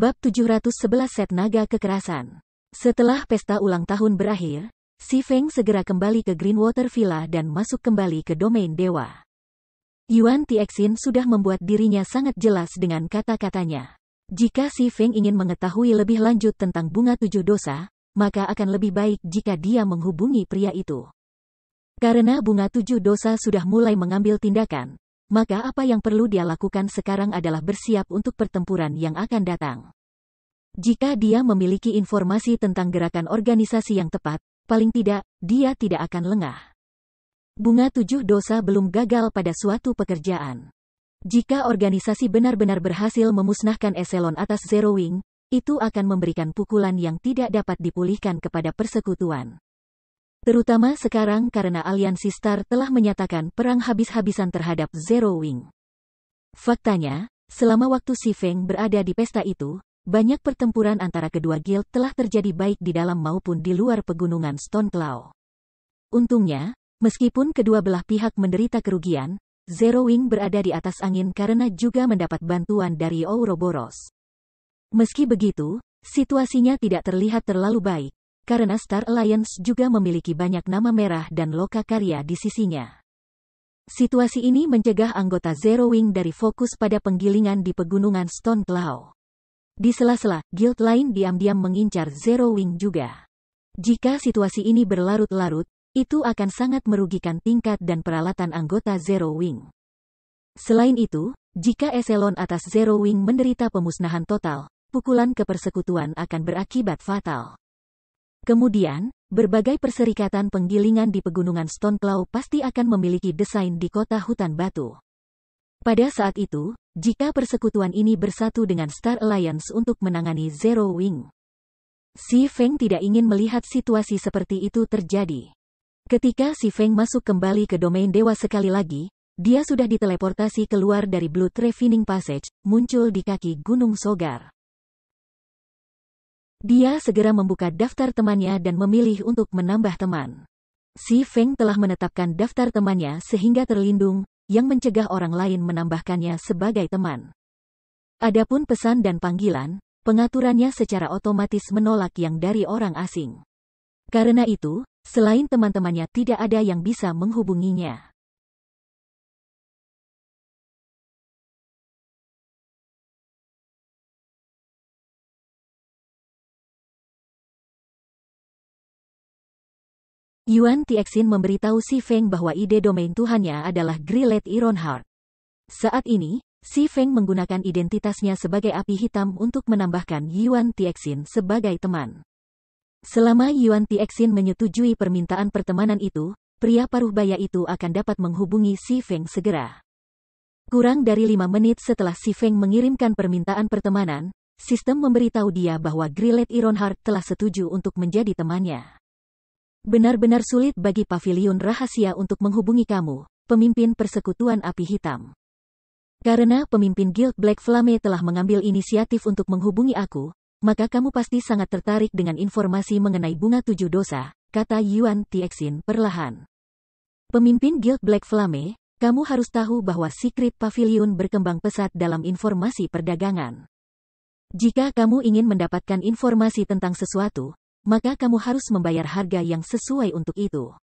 Bab 711 Set Naga Kekerasan. Setelah pesta ulang tahun berakhir, Si Feng segera kembali ke Greenwater Villa dan masuk kembali ke domain dewa. Yuan Tixin sudah membuat dirinya sangat jelas dengan kata-katanya. Jika Si Feng ingin mengetahui lebih lanjut tentang bunga 7 dosa, maka akan lebih baik jika dia menghubungi pria itu. Karena bunga 7 dosa sudah mulai mengambil tindakan, maka apa yang perlu dia lakukan sekarang adalah bersiap untuk pertempuran yang akan datang. Jika dia memiliki informasi tentang gerakan organisasi yang tepat, paling tidak, dia tidak akan lengah. Bunga 7 dosa belum gagal pada suatu pekerjaan. Jika organisasi benar-benar berhasil memusnahkan eselon atas Zero Wing, itu akan memberikan pukulan yang tidak dapat dipulihkan kepada persekutuan. Terutama sekarang karena aliansi Star telah menyatakan perang habis-habisan terhadap Zero Wing. Faktanya, selama waktu Si Feng berada di pesta itu, banyak pertempuran antara kedua guild telah terjadi baik di dalam maupun di luar pegunungan Stone Claw. Untungnya, meskipun kedua belah pihak menderita kerugian, Zero Wing berada di atas angin karena juga mendapat bantuan dari Ouroboros. Meski begitu, situasinya tidak terlihat terlalu baik, karena Star Alliance juga memiliki banyak nama merah dan loka karya di sisinya. Situasi ini mencegah anggota Zero Wing dari fokus pada penggilingan di pegunungan Stone Claw. Di sela-sela, guild lain diam-diam mengincar Zero Wing juga. Jika situasi ini berlarut-larut, itu akan sangat merugikan tingkat dan peralatan anggota Zero Wing. Selain itu, jika eselon atas Zero Wing menderita pemusnahan total, pukulan ke persekutuan akan berakibat fatal. Kemudian, berbagai perserikatan penggilingan di pegunungan Stone Claw pasti akan memiliki desain di kota hutan batu. Pada saat itu, jika persekutuan ini bersatu dengan Star Alliance untuk menangani Zero Wing, Si Feng tidak ingin melihat situasi seperti itu terjadi. Ketika Si Feng masuk kembali ke domain dewa sekali lagi, dia sudah diteleportasi keluar dari Blood Refining Passage, muncul di kaki Gunung Sogar. Dia segera membuka daftar temannya dan memilih untuk menambah teman. Si Feng telah menetapkan daftar temannya sehingga terlindung, yang mencegah orang lain menambahkannya sebagai teman. Adapun pesan dan panggilan, pengaturannya secara otomatis menolak yang dari orang asing. Karena itu, selain teman-temannya tidak ada yang bisa menghubunginya. Yuan Tixin memberitahu Si Feng bahwa ide domain Tuhannya adalah Grillet Ironheart. Saat ini, Si Feng menggunakan identitasnya sebagai api hitam untuk menambahkan Yuan Tixin sebagai teman. Selama Yuan Tixin menyetujui permintaan pertemanan itu, pria paruh baya itu akan dapat menghubungi Si Feng segera. Kurang dari 5 menit setelah Si Feng mengirimkan permintaan pertemanan, sistem memberitahu dia bahwa Grillet Ironheart telah setuju untuk menjadi temannya. Benar-benar sulit bagi pavilion rahasia untuk menghubungi kamu, pemimpin persekutuan api hitam. Karena pemimpin Guild Black Flame telah mengambil inisiatif untuk menghubungi aku, maka kamu pasti sangat tertarik dengan informasi mengenai bunga 7 dosa, kata Yuan Tixin perlahan. Pemimpin Guild Black Flame, kamu harus tahu bahwa Secret Pavilion berkembang pesat dalam informasi perdagangan. Jika kamu ingin mendapatkan informasi tentang sesuatu, maka kamu harus membayar harga yang sesuai untuk itu.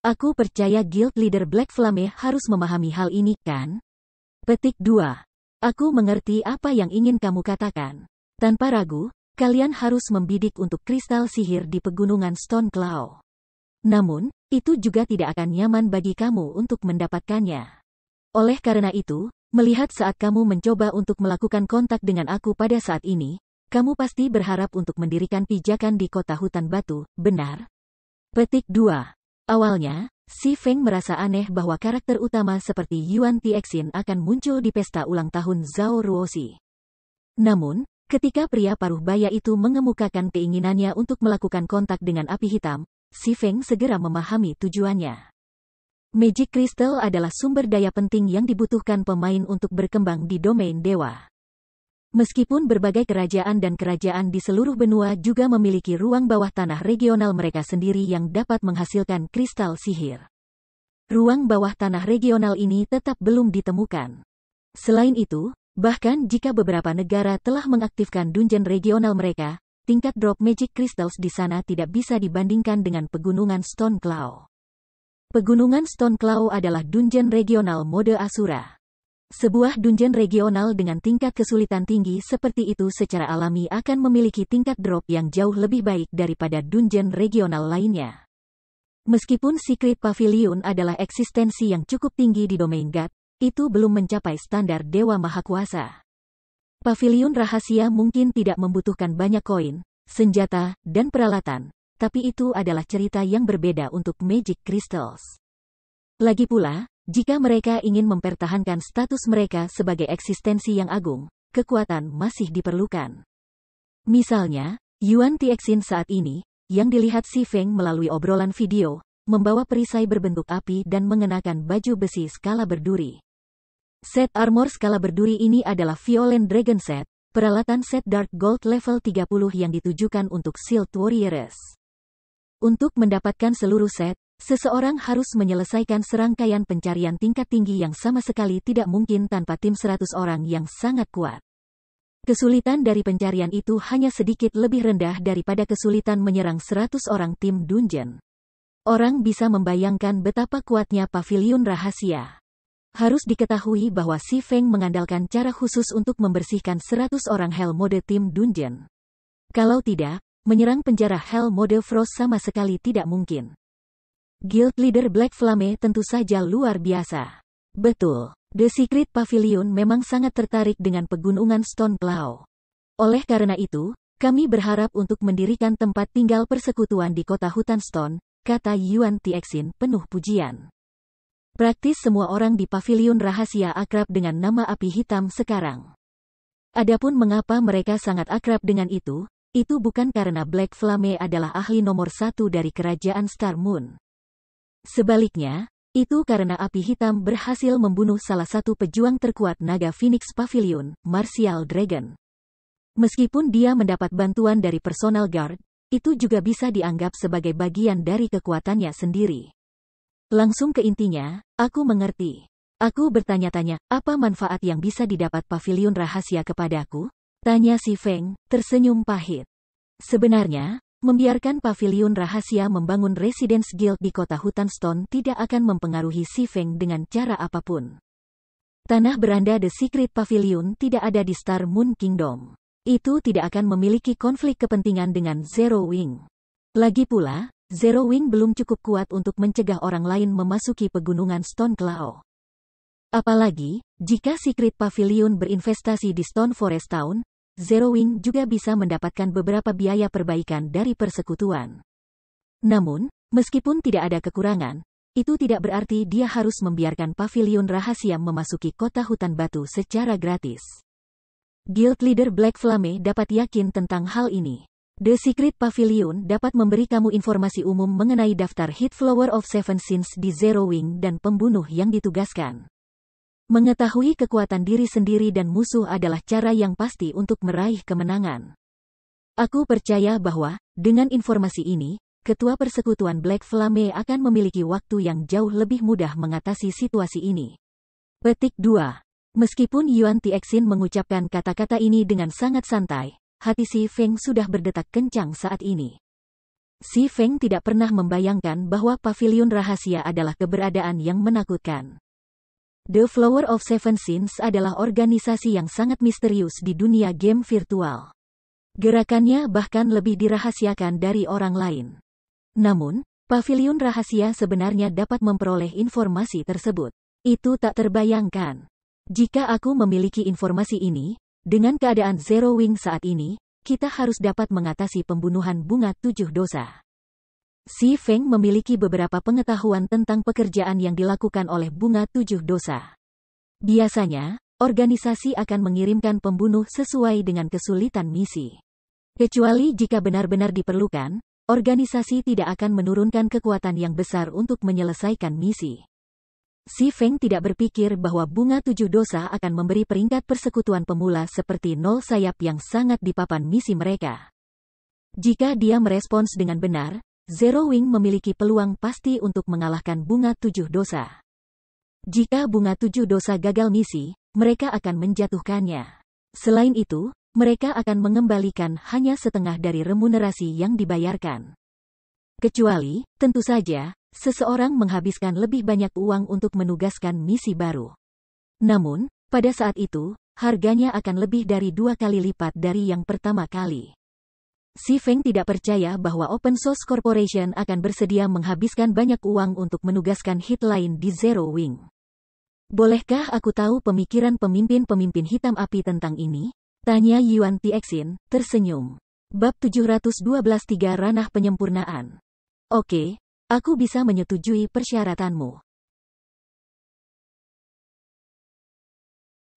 Aku percaya Guild Leader Black Flame harus memahami hal ini, kan? Petik 2. Aku mengerti apa yang ingin kamu katakan. Tanpa ragu, kalian harus membidik untuk kristal sihir di pegunungan Stone Claw. Namun, itu juga tidak akan nyaman bagi kamu untuk mendapatkannya. Oleh karena itu, melihat saat kamu mencoba untuk melakukan kontak dengan aku pada saat ini, kamu pasti berharap untuk mendirikan pijakan di kota hutan batu, benar? Petik 2. Awalnya, Si Feng merasa aneh bahwa karakter utama seperti Yuan Tixin akan muncul di pesta ulang tahun Zhao Ruoxi. Namun, ketika pria paruh baya itu mengemukakan keinginannya untuk melakukan kontak dengan api hitam, Si Feng segera memahami tujuannya. Magic Crystal adalah sumber daya penting yang dibutuhkan pemain untuk berkembang di domain dewa. Meskipun berbagai kerajaan dan kerajaan di seluruh benua juga memiliki ruang bawah tanah regional mereka sendiri yang dapat menghasilkan kristal sihir, ruang bawah tanah regional ini tetap belum ditemukan. Selain itu, Bahkan jika beberapa negara telah mengaktifkan dungeon regional mereka, tingkat drop magic crystals di sana tidak bisa dibandingkan dengan Pegunungan Stone Claw. Pegunungan Stone Claw adalah dungeon regional mode Asura. Sebuah dungeon regional dengan tingkat kesulitan tinggi seperti itu secara alami akan memiliki tingkat drop yang jauh lebih baik daripada dungeon regional lainnya. Meskipun Secret Pavilion adalah eksistensi yang cukup tinggi di domain God, itu belum mencapai standar Dewa Mahakuasa. Pavilion rahasia mungkin tidak membutuhkan banyak koin, senjata, dan peralatan, tapi itu adalah cerita yang berbeda untuk Magic Crystals. Lagi pula, jika mereka ingin mempertahankan status mereka sebagai eksistensi yang agung, kekuatan masih diperlukan. Misalnya, Yuan Tixin saat ini, yang dilihat Si Feng melalui obrolan video, membawa perisai berbentuk api dan mengenakan baju besi skala berduri. Set armor skala berduri ini adalah Violent Dragon Set, peralatan set Dark Gold level 30 yang ditujukan untuk Shield Warriors. Untuk mendapatkan seluruh set, seseorang harus menyelesaikan serangkaian pencarian tingkat tinggi yang sama sekali tidak mungkin tanpa tim 100 orang yang sangat kuat. Kesulitan dari pencarian itu hanya sedikit lebih rendah daripada kesulitan menyerang 100 orang tim dungeon. Orang bisa membayangkan betapa kuatnya pavilion rahasia. Harus diketahui bahwa Si Feng mengandalkan cara khusus untuk membersihkan 100 orang Hell mode tim dungeon. Kalau tidak, menyerang penjara Hell mode Frost sama sekali tidak mungkin. Guild Leader Black Flame tentu saja luar biasa. Betul, The Secret Pavilion memang sangat tertarik dengan Pegunungan Stone Claw. Oleh karena itu, kami berharap untuk mendirikan tempat tinggal persekutuan di kota hutan Stone, kata Yuan Tixin penuh pujian. Praktis semua orang di Pavilion Rahasia akrab dengan nama Api Hitam sekarang. Adapun mengapa mereka sangat akrab dengan itu bukan karena Black Flame adalah ahli nomor 1 dari kerajaan Star Moon. Sebaliknya, itu karena Api Hitam berhasil membunuh salah satu pejuang terkuat Naga Phoenix Pavilion, Martial Dragon. Meskipun dia mendapat bantuan dari personal guard, itu juga bisa dianggap sebagai bagian dari kekuatannya sendiri. Langsung ke intinya, aku mengerti. Aku bertanya-tanya, apa manfaat yang bisa didapat Pavilion Rahasia kepadaku? Tanya Si Feng, tersenyum pahit. Sebenarnya, membiarkan Pavilion Rahasia membangun Residence Guild di kota hutan Stone tidak akan mempengaruhi Si Feng dengan cara apapun. Tanah beranda The Secret Pavilion tidak ada di Star Moon Kingdom. Itu tidak akan memiliki konflik kepentingan dengan Zero Wing. Lagi pula, Zero Wing belum cukup kuat untuk mencegah orang lain memasuki Pegunungan Stone Claw. Apalagi, jika Secret Pavilion berinvestasi di Stone Forest Town, Zero Wing juga bisa mendapatkan beberapa biaya perbaikan dari persekutuan. Namun, meskipun tidak ada kekurangan, itu tidak berarti dia harus membiarkan Pavilion Rahasia memasuki kota hutan batu secara gratis. Guild Leader Black Flame dapat yakin tentang hal ini. The Secret Pavilion dapat memberi kamu informasi umum mengenai daftar Hit Flower of Seven Sins di Zero Wing dan pembunuh yang ditugaskan. Mengetahui kekuatan diri sendiri dan musuh adalah cara yang pasti untuk meraih kemenangan. Aku percaya bahwa, dengan informasi ini, Ketua Persekutuan Black Flame akan memiliki waktu yang jauh lebih mudah mengatasi situasi ini. Petik 2. Meskipun Yuan Tixin mengucapkan kata-kata ini dengan sangat santai, hati Si Feng sudah berdetak kencang saat ini. Si Feng tidak pernah membayangkan bahwa Pavilion Rahasia adalah keberadaan yang menakutkan. The Flower of Seven Sins adalah organisasi yang sangat misterius di dunia game virtual. Gerakannya bahkan lebih dirahasiakan dari orang lain. Namun, Pavilion Rahasia sebenarnya dapat memperoleh informasi tersebut. Itu tak terbayangkan. Jika aku memiliki informasi ini, dengan keadaan Zero Wing saat ini, kita harus dapat mengatasi pembunuhan bunga 7 dosa. Si Feng memiliki beberapa pengetahuan tentang pekerjaan yang dilakukan oleh bunga 7 dosa. Biasanya, organisasi akan mengirimkan pembunuh sesuai dengan kesulitan misi. Kecuali jika benar-benar diperlukan, organisasi tidak akan menurunkan kekuatan yang besar untuk menyelesaikan misi. Si Feng tidak berpikir bahwa bunga 7 dosa akan memberi peringkat persekutuan pemula seperti nol sayap yang sangat di papan misi mereka. Jika dia merespons dengan benar, Zero Wing memiliki peluang pasti untuk mengalahkan bunga 7 dosa. Jika bunga 7 dosa gagal misi, mereka akan menjatuhkannya. Selain itu, mereka akan mengembalikan hanya setengah dari remunerasi yang dibayarkan. Kecuali, tentu saja, seseorang menghabiskan lebih banyak uang untuk menugaskan misi baru. Namun, pada saat itu, harganya akan lebih dari 2 kali lipat dari yang pertama kali. Si Feng tidak percaya bahwa Open Source Corporation akan bersedia menghabiskan banyak uang untuk menugaskan hit lain di Zero Wing. Bolehkah aku tahu pemikiran pemimpin-pemimpin hitam api tentang ini? Tanya Yuan Tixin, tersenyum. Bab 712 3 Ranah Penyempurnaan. Oke, aku bisa menyetujui persyaratanmu.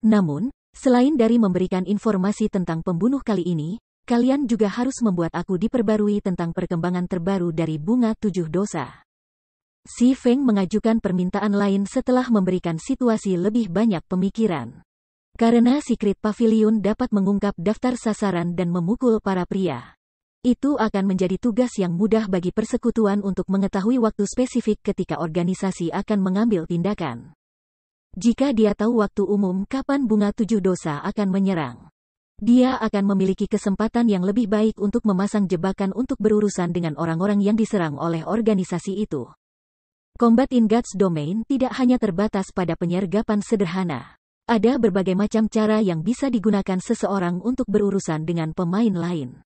Namun, selain dari memberikan informasi tentang pembunuh kali ini, kalian juga harus membuat aku diperbarui tentang perkembangan terbaru dari Bunga 7 Dosa. Si Feng mengajukan permintaan lain setelah memberikan situasi lebih banyak pemikiran. Karena Secret Pavilion dapat mengungkap daftar sasaran dan memukul para pria. Itu akan menjadi tugas yang mudah bagi persekutuan untuk mengetahui waktu spesifik ketika organisasi akan mengambil tindakan. Jika dia tahu waktu umum kapan Bunga 7 Dosa akan menyerang, dia akan memiliki kesempatan yang lebih baik untuk memasang jebakan untuk berurusan dengan orang-orang yang diserang oleh organisasi itu. Combat in God's Domain tidak hanya terbatas pada penyergapan sederhana. Ada berbagai macam cara yang bisa digunakan seseorang untuk berurusan dengan pemain lain.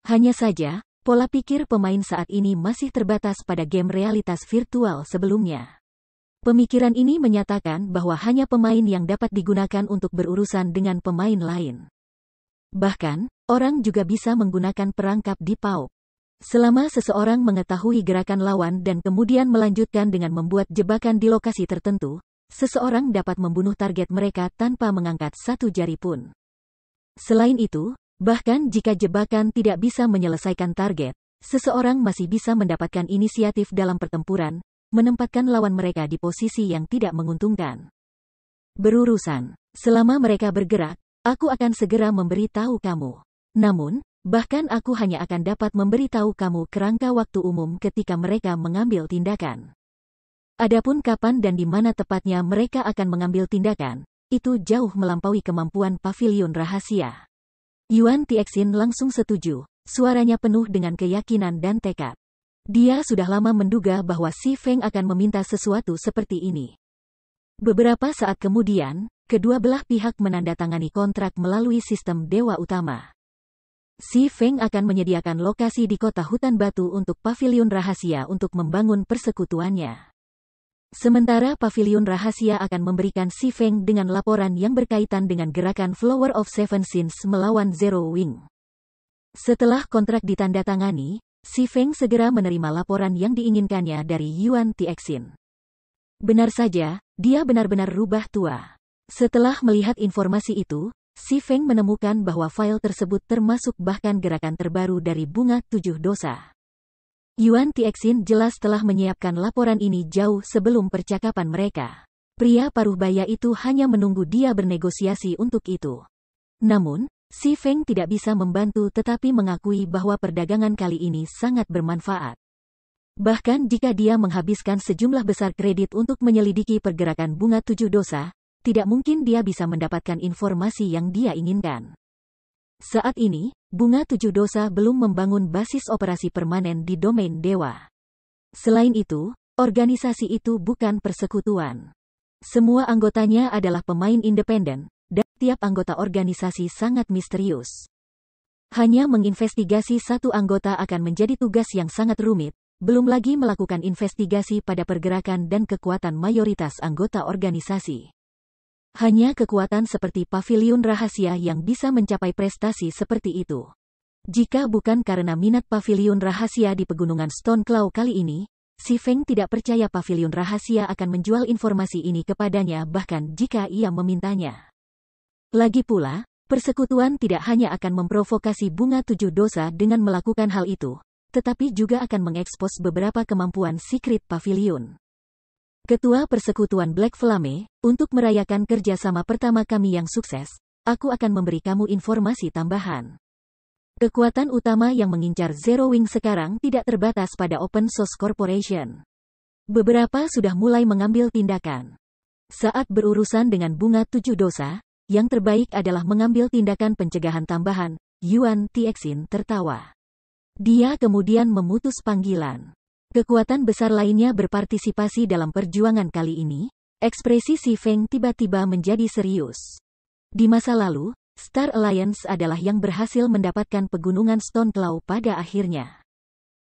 Hanya saja, pola pikir pemain saat ini masih terbatas pada game realitas virtual sebelumnya. Pemikiran ini menyatakan bahwa hanya pemain yang dapat digunakan untuk berurusan dengan pemain lain. Bahkan, orang juga bisa menggunakan perangkap di PAUP. Selama seseorang mengetahui gerakan lawan dan kemudian melanjutkan dengan membuat jebakan di lokasi tertentu, seseorang dapat membunuh target mereka tanpa mengangkat satu jari pun. Selain itu, bahkan jika jebakan tidak bisa menyelesaikan target, seseorang masih bisa mendapatkan inisiatif dalam pertempuran, menempatkan lawan mereka di posisi yang tidak menguntungkan. Berurusan. Selama mereka bergerak, aku akan segera memberitahu kamu. Namun, bahkan aku hanya akan dapat memberitahu kamu kerangka waktu umum ketika mereka mengambil tindakan. Adapun kapan dan di mana tepatnya mereka akan mengambil tindakan, itu jauh melampaui kemampuan pavilion rahasia. Yuan Tixin langsung setuju, suaranya penuh dengan keyakinan dan tekad. Dia sudah lama menduga bahwa Si Feng akan meminta sesuatu seperti ini. Beberapa saat kemudian, kedua belah pihak menandatangani kontrak melalui sistem Dewa Utama. Si Feng akan menyediakan lokasi di kota hutan batu untuk pavilion rahasia untuk membangun persekutuannya. Sementara pavilion rahasia akan memberikan Si Feng dengan laporan yang berkaitan dengan gerakan Flower of Seven Sins melawan Zero Wing. Setelah kontrak ditandatangani, Si Feng segera menerima laporan yang diinginkannya dari Yuan Tixin. Benar saja, dia benar-benar rubah tua. Setelah melihat informasi itu, Si Feng menemukan bahwa file tersebut termasuk bahkan gerakan terbaru dari Bunga 7 Dosa. Yuan Tixin jelas telah menyiapkan laporan ini jauh sebelum percakapan mereka. Pria paruh baya itu hanya menunggu dia bernegosiasi untuk itu. Namun, Si Feng tidak bisa membantu tetapi mengakui bahwa perdagangan kali ini sangat bermanfaat. Bahkan jika dia menghabiskan sejumlah besar kredit untuk menyelidiki pergerakan Bunga 7 Dosa, tidak mungkin dia bisa mendapatkan informasi yang dia inginkan. Saat ini, Bunga 7 Dosa belum membangun basis operasi permanen di domain dewa. Selain itu, organisasi itu bukan persekutuan. Semua anggotanya adalah pemain independen, dan tiap anggota organisasi sangat misterius. Hanya menginvestigasi satu anggota akan menjadi tugas yang sangat rumit, belum lagi melakukan investigasi pada pergerakan dan kekuatan mayoritas anggota organisasi. Hanya kekuatan seperti pavilion rahasia yang bisa mencapai prestasi seperti itu. Jika bukan karena minat pavilion rahasia di pegunungan Stone Claw kali ini, Si Feng tidak percaya pavilion rahasia akan menjual informasi ini kepadanya bahkan jika ia memintanya. Lagi pula, persekutuan tidak hanya akan memprovokasi Bunga 7 Dosa dengan melakukan hal itu, tetapi juga akan mengekspos beberapa kemampuan Secret Pavilion. Ketua Persekutuan Black Flame, untuk merayakan kerjasama pertama kami yang sukses, aku akan memberi kamu informasi tambahan. Kekuatan utama yang mengincar Zero Wing sekarang tidak terbatas pada Open Source Corporation. Beberapa sudah mulai mengambil tindakan. Saat berurusan dengan bunga 7 dosa, yang terbaik adalah mengambil tindakan pencegahan tambahan. Yuan Tixin tertawa. Dia kemudian memutus panggilan. Kekuatan besar lainnya berpartisipasi dalam perjuangan kali ini. Ekspresi Si Feng tiba-tiba menjadi serius. Di masa lalu, Star Alliance adalah yang berhasil mendapatkan pegunungan Stone Claw pada akhirnya.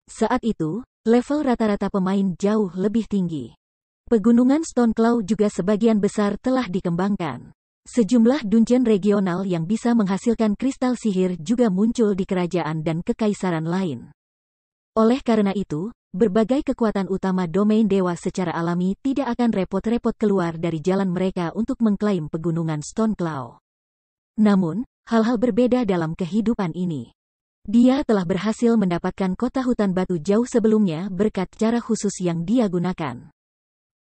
Saat itu, level rata-rata pemain jauh lebih tinggi. Pegunungan Stone Claw juga sebagian besar telah dikembangkan. Sejumlah dungeon regional yang bisa menghasilkan kristal sihir juga muncul di kerajaan dan kekaisaran lain. Oleh karena itu, berbagai kekuatan utama domain dewa secara alami tidak akan repot-repot keluar dari jalan mereka untuk mengklaim pegunungan Stone Claw. Namun, hal-hal berbeda dalam kehidupan ini. Dia telah berhasil mendapatkan kota hutan batu jauh sebelumnya berkat cara khusus yang dia gunakan.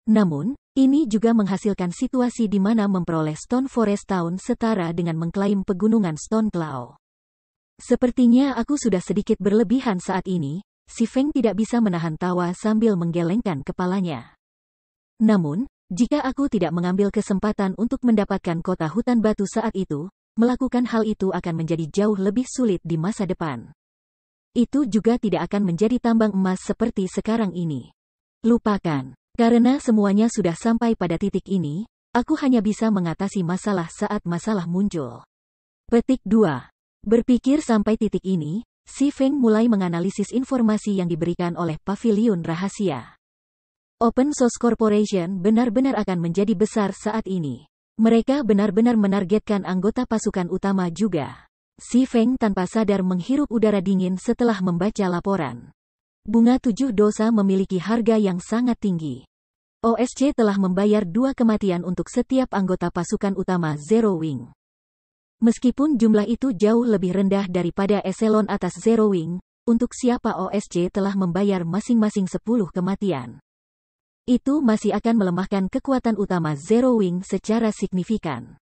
Namun, ini juga menghasilkan situasi di mana memperoleh Stone Forest Town setara dengan mengklaim pegunungan Stone Claw. Sepertinya aku sudah sedikit berlebihan saat ini. Si Feng tidak bisa menahan tawa sambil menggelengkan kepalanya. Namun, jika aku tidak mengambil kesempatan untuk mendapatkan kota hutan batu saat itu, melakukan hal itu akan menjadi jauh lebih sulit di masa depan. Itu juga tidak akan menjadi tambang emas seperti sekarang ini. Lupakan. Karena semuanya sudah sampai pada titik ini, aku hanya bisa mengatasi masalah saat masalah muncul. Petik 2. Berpikir sampai titik ini, Si Feng mulai menganalisis informasi yang diberikan oleh Paviliun Rahasia. Open Source Corporation benar-benar akan menjadi besar saat ini. Mereka benar-benar menargetkan anggota pasukan utama juga. Si Feng tanpa sadar menghirup udara dingin setelah membaca laporan. Bunga 7 dosa memiliki harga yang sangat tinggi. OSC telah membayar 2 kematian untuk setiap anggota pasukan utama Zero Wing. Meskipun jumlah itu jauh lebih rendah daripada eselon atas Zero Wing, untuk siapa OSC telah membayar masing-masing 10 kematian. Itu masih akan melemahkan kekuatan utama Zero Wing secara signifikan.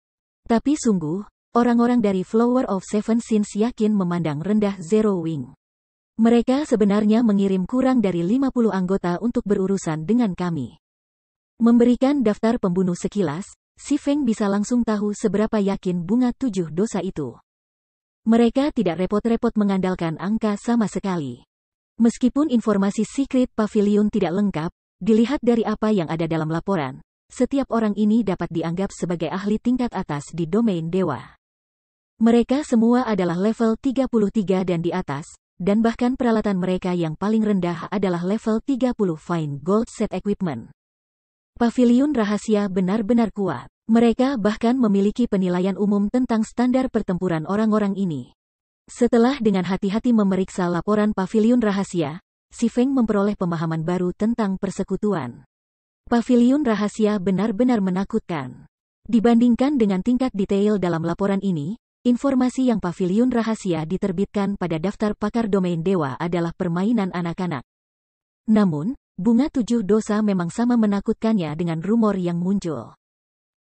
Tapi sungguh, orang-orang dari Flower of Seven Sins yakin memandang rendah Zero Wing. Mereka sebenarnya mengirim kurang dari 50 anggota untuk berurusan dengan kami. Memberikan daftar pembunuh sekilas, Si Feng bisa langsung tahu seberapa yakin bunga 7 dosa itu. Mereka tidak repot-repot mengandalkan angka sama sekali. Meskipun informasi Secret Pavilion tidak lengkap, dilihat dari apa yang ada dalam laporan, setiap orang ini dapat dianggap sebagai ahli tingkat atas di domain dewa. Mereka semua adalah level 33 dan di atas, dan bahkan peralatan mereka yang paling rendah adalah level 30 Fine Gold Set Equipment. Paviliun Rahasia benar-benar kuat. Mereka bahkan memiliki penilaian umum tentang standar pertempuran orang-orang ini. Setelah dengan hati-hati memeriksa laporan Paviliun Rahasia, Si Feng memperoleh pemahaman baru tentang persekutuan. Paviliun Rahasia benar-benar menakutkan. Dibandingkan dengan tingkat detail dalam laporan ini, informasi yang Paviliun Rahasia diterbitkan pada daftar pakar domain dewa adalah permainan anak-anak. Namun, bunga 7 dosa memang sama menakutkannya dengan rumor yang muncul.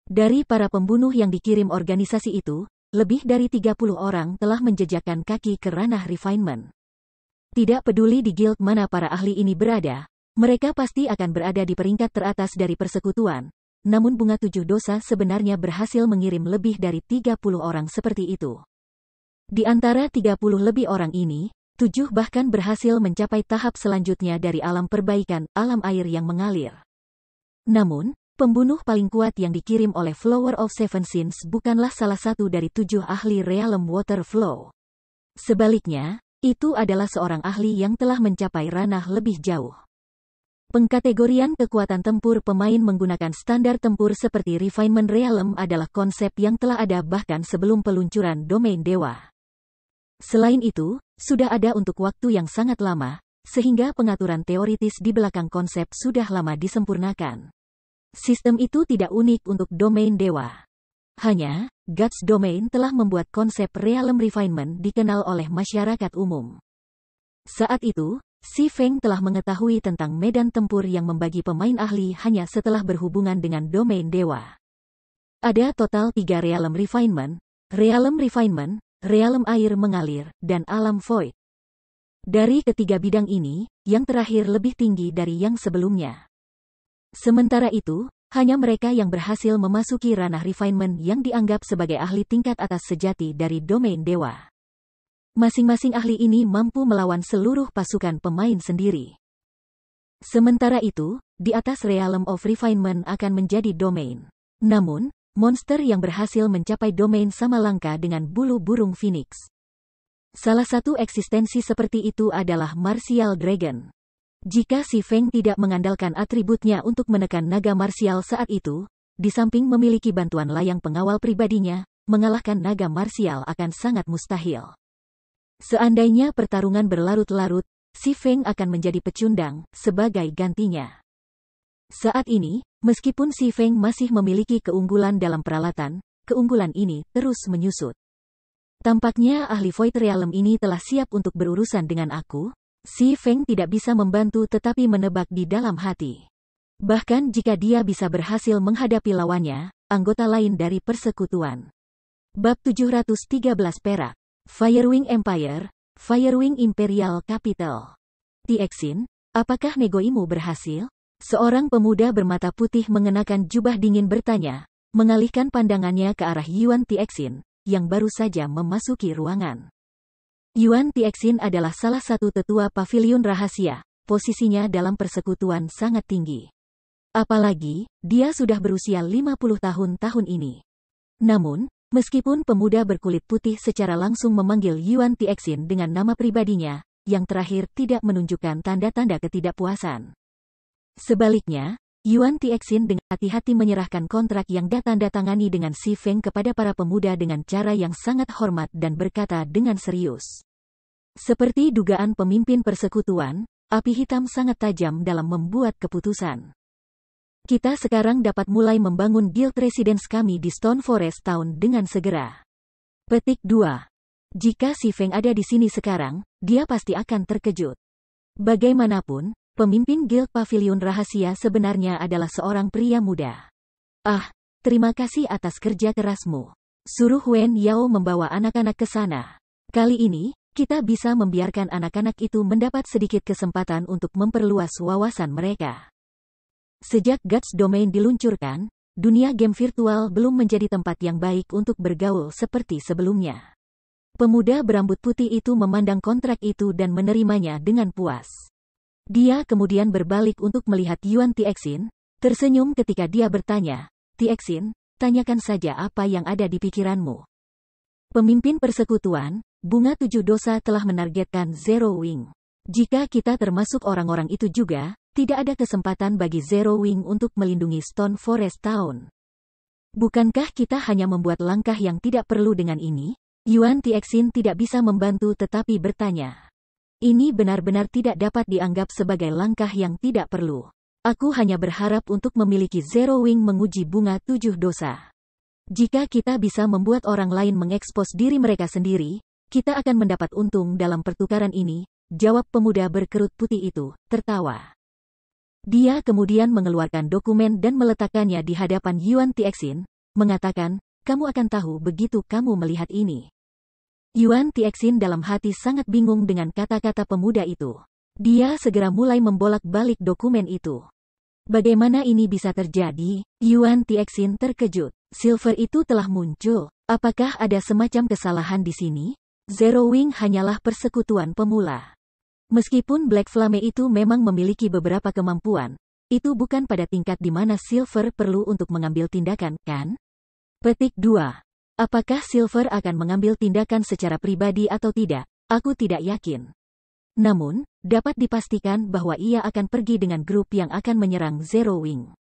Dari para pembunuh yang dikirim organisasi itu, lebih dari 30 orang telah menjejakkan kaki ke ranah refinement. Tidak peduli di guild mana para ahli ini berada, mereka pasti akan berada di peringkat teratas dari persekutuan. Namun bunga 7 dosa sebenarnya berhasil mengirim lebih dari 30 orang seperti itu. Di antara 30 lebih orang ini, 7 bahkan berhasil mencapai tahap selanjutnya dari alam perbaikan, alam air yang mengalir. Namun, pembunuh paling kuat yang dikirim oleh Flower of Seven Sins bukanlah salah satu dari 7 ahli Realm Water Flow. Sebaliknya, itu adalah seorang ahli yang telah mencapai ranah lebih jauh. Pengkategorian kekuatan tempur pemain menggunakan standar tempur seperti Refinement Realm adalah konsep yang telah ada bahkan sebelum peluncuran domain dewa. Selain itu, sudah ada untuk waktu yang sangat lama, sehingga pengaturan teoritis di belakang konsep sudah lama disempurnakan. Sistem itu tidak unik untuk domain dewa. Hanya, Guts Domain telah membuat konsep Realm Refinement dikenal oleh masyarakat umum. Saat itu, Si Feng telah mengetahui tentang medan tempur yang membagi pemain ahli hanya setelah berhubungan dengan domain dewa. Ada total 3 Realm Refinement, Realm Air Mengalir, dan Alam Void. Dari ketiga bidang ini, yang terakhir lebih tinggi dari yang sebelumnya. Sementara itu, Hanya mereka yang berhasil memasuki ranah refinement yang dianggap sebagai ahli tingkat atas sejati dari domain dewa. Masing-masing ahli ini mampu melawan seluruh pasukan pemain sendiri. Sementara itu, di atas Realm of Refinement akan menjadi domain. Namun, monster yang berhasil mencapai domain sama langka dengan bulu burung Phoenix. Salah satu eksistensi seperti itu adalah Martial Dragon. Jika Si Feng tidak mengandalkan atributnya untuk menekan naga marsial saat itu, di samping memiliki bantuan layang pengawal pribadinya, mengalahkan naga marsial akan sangat mustahil. Seandainya pertarungan berlarut-larut, Si Feng akan menjadi pecundang sebagai gantinya. Saat ini, meskipun Si Feng masih memiliki keunggulan dalam peralatan, keunggulan ini terus menyusut. Tampaknya ahli Void Realm ini telah siap untuk berurusan dengan aku. Si Feng tidak bisa membantu tetapi menebak di dalam hati. Bahkan jika dia bisa berhasil menghadapi lawannya, anggota lain dari persekutuan. Bab 713 perak. Firewing Empire, Firewing Imperial Capital. Tixin, apakah negoimu berhasil? Seorang pemuda bermata putih mengenakan jubah dingin bertanya, mengalihkan pandangannya ke arah Yuan Tixin, yang baru saja memasuki ruangan. Yuan Tixin adalah salah satu tetua pavilion rahasia, posisinya dalam persekutuan sangat tinggi. Apalagi, dia sudah berusia 50 tahun ini. Namun, meskipun pemuda berkulit putih secara langsung memanggil Yuan Tixin dengan nama pribadinya, yang terakhir tidak menunjukkan tanda-tanda ketidakpuasan. Sebaliknya, Yuan Tixin dengan hati-hati menyerahkan kontrak yang ditanda-tangani dengan Si Feng kepada para pemuda dengan cara yang sangat hormat dan berkata dengan serius. Seperti dugaan pemimpin persekutuan, api hitam sangat tajam dalam membuat keputusan. Kita sekarang dapat mulai membangun guild residence kami di Stone Forest Town dengan segera. Petik 2. Jika Si Feng ada di sini sekarang, dia pasti akan terkejut. Bagaimanapun, pemimpin Guild Pavilion Rahasia sebenarnya adalah seorang pria muda. Ah, terima kasih atas kerja kerasmu. Suruh Wen Yao membawa anak-anak ke sana. Kali ini, kita bisa membiarkan anak-anak itu mendapat sedikit kesempatan untuk memperluas wawasan mereka. Sejak Guts Domain diluncurkan, dunia game virtual belum menjadi tempat yang baik untuk bergaul seperti sebelumnya. Pemuda berambut putih itu memandang kontrak itu dan menerimanya dengan puas. Dia kemudian berbalik untuk melihat Yuan Tixin, tersenyum ketika dia bertanya, Tixin, tanyakan saja apa yang ada di pikiranmu. Pemimpin persekutuan, Bunga Tujuh Dosa telah menargetkan Zero Wing. Jika kita termasuk orang-orang itu juga, tidak ada kesempatan bagi Zero Wing untuk melindungi Stone Forest Town. Bukankah kita hanya membuat langkah yang tidak perlu dengan ini? Yuan Tixin tidak bisa membantu tetapi bertanya. Ini benar-benar tidak dapat dianggap sebagai langkah yang tidak perlu. Aku hanya berharap untuk memiliki Zero Wing menguji Bunga Tujuh Dosa. Jika kita bisa membuat orang lain mengekspos diri mereka sendiri, kita akan mendapat untung dalam pertukaran ini, jawab pemuda berkerut putih itu, tertawa. Dia kemudian mengeluarkan dokumen dan meletakkannya di hadapan Yuan Tixin, mengatakan, kamu akan tahu begitu kamu melihat ini. Yuan Tixin dalam hati sangat bingung dengan kata-kata pemuda itu. Dia segera mulai membolak-balik dokumen itu. Bagaimana ini bisa terjadi? Yuan Tixin terkejut. Silver itu telah muncul. Apakah ada semacam kesalahan di sini? Zero Wing hanyalah persekutuan pemula. Meskipun Black Flame itu memang memiliki beberapa kemampuan, itu bukan pada tingkat di mana Silver perlu untuk mengambil tindakan, kan? Petik 2. Apakah Silver akan mengambil tindakan secara pribadi atau tidak? Aku tidak yakin. Namun, dapat dipastikan bahwa ia akan pergi dengan grup yang akan menyerang Zero Wing.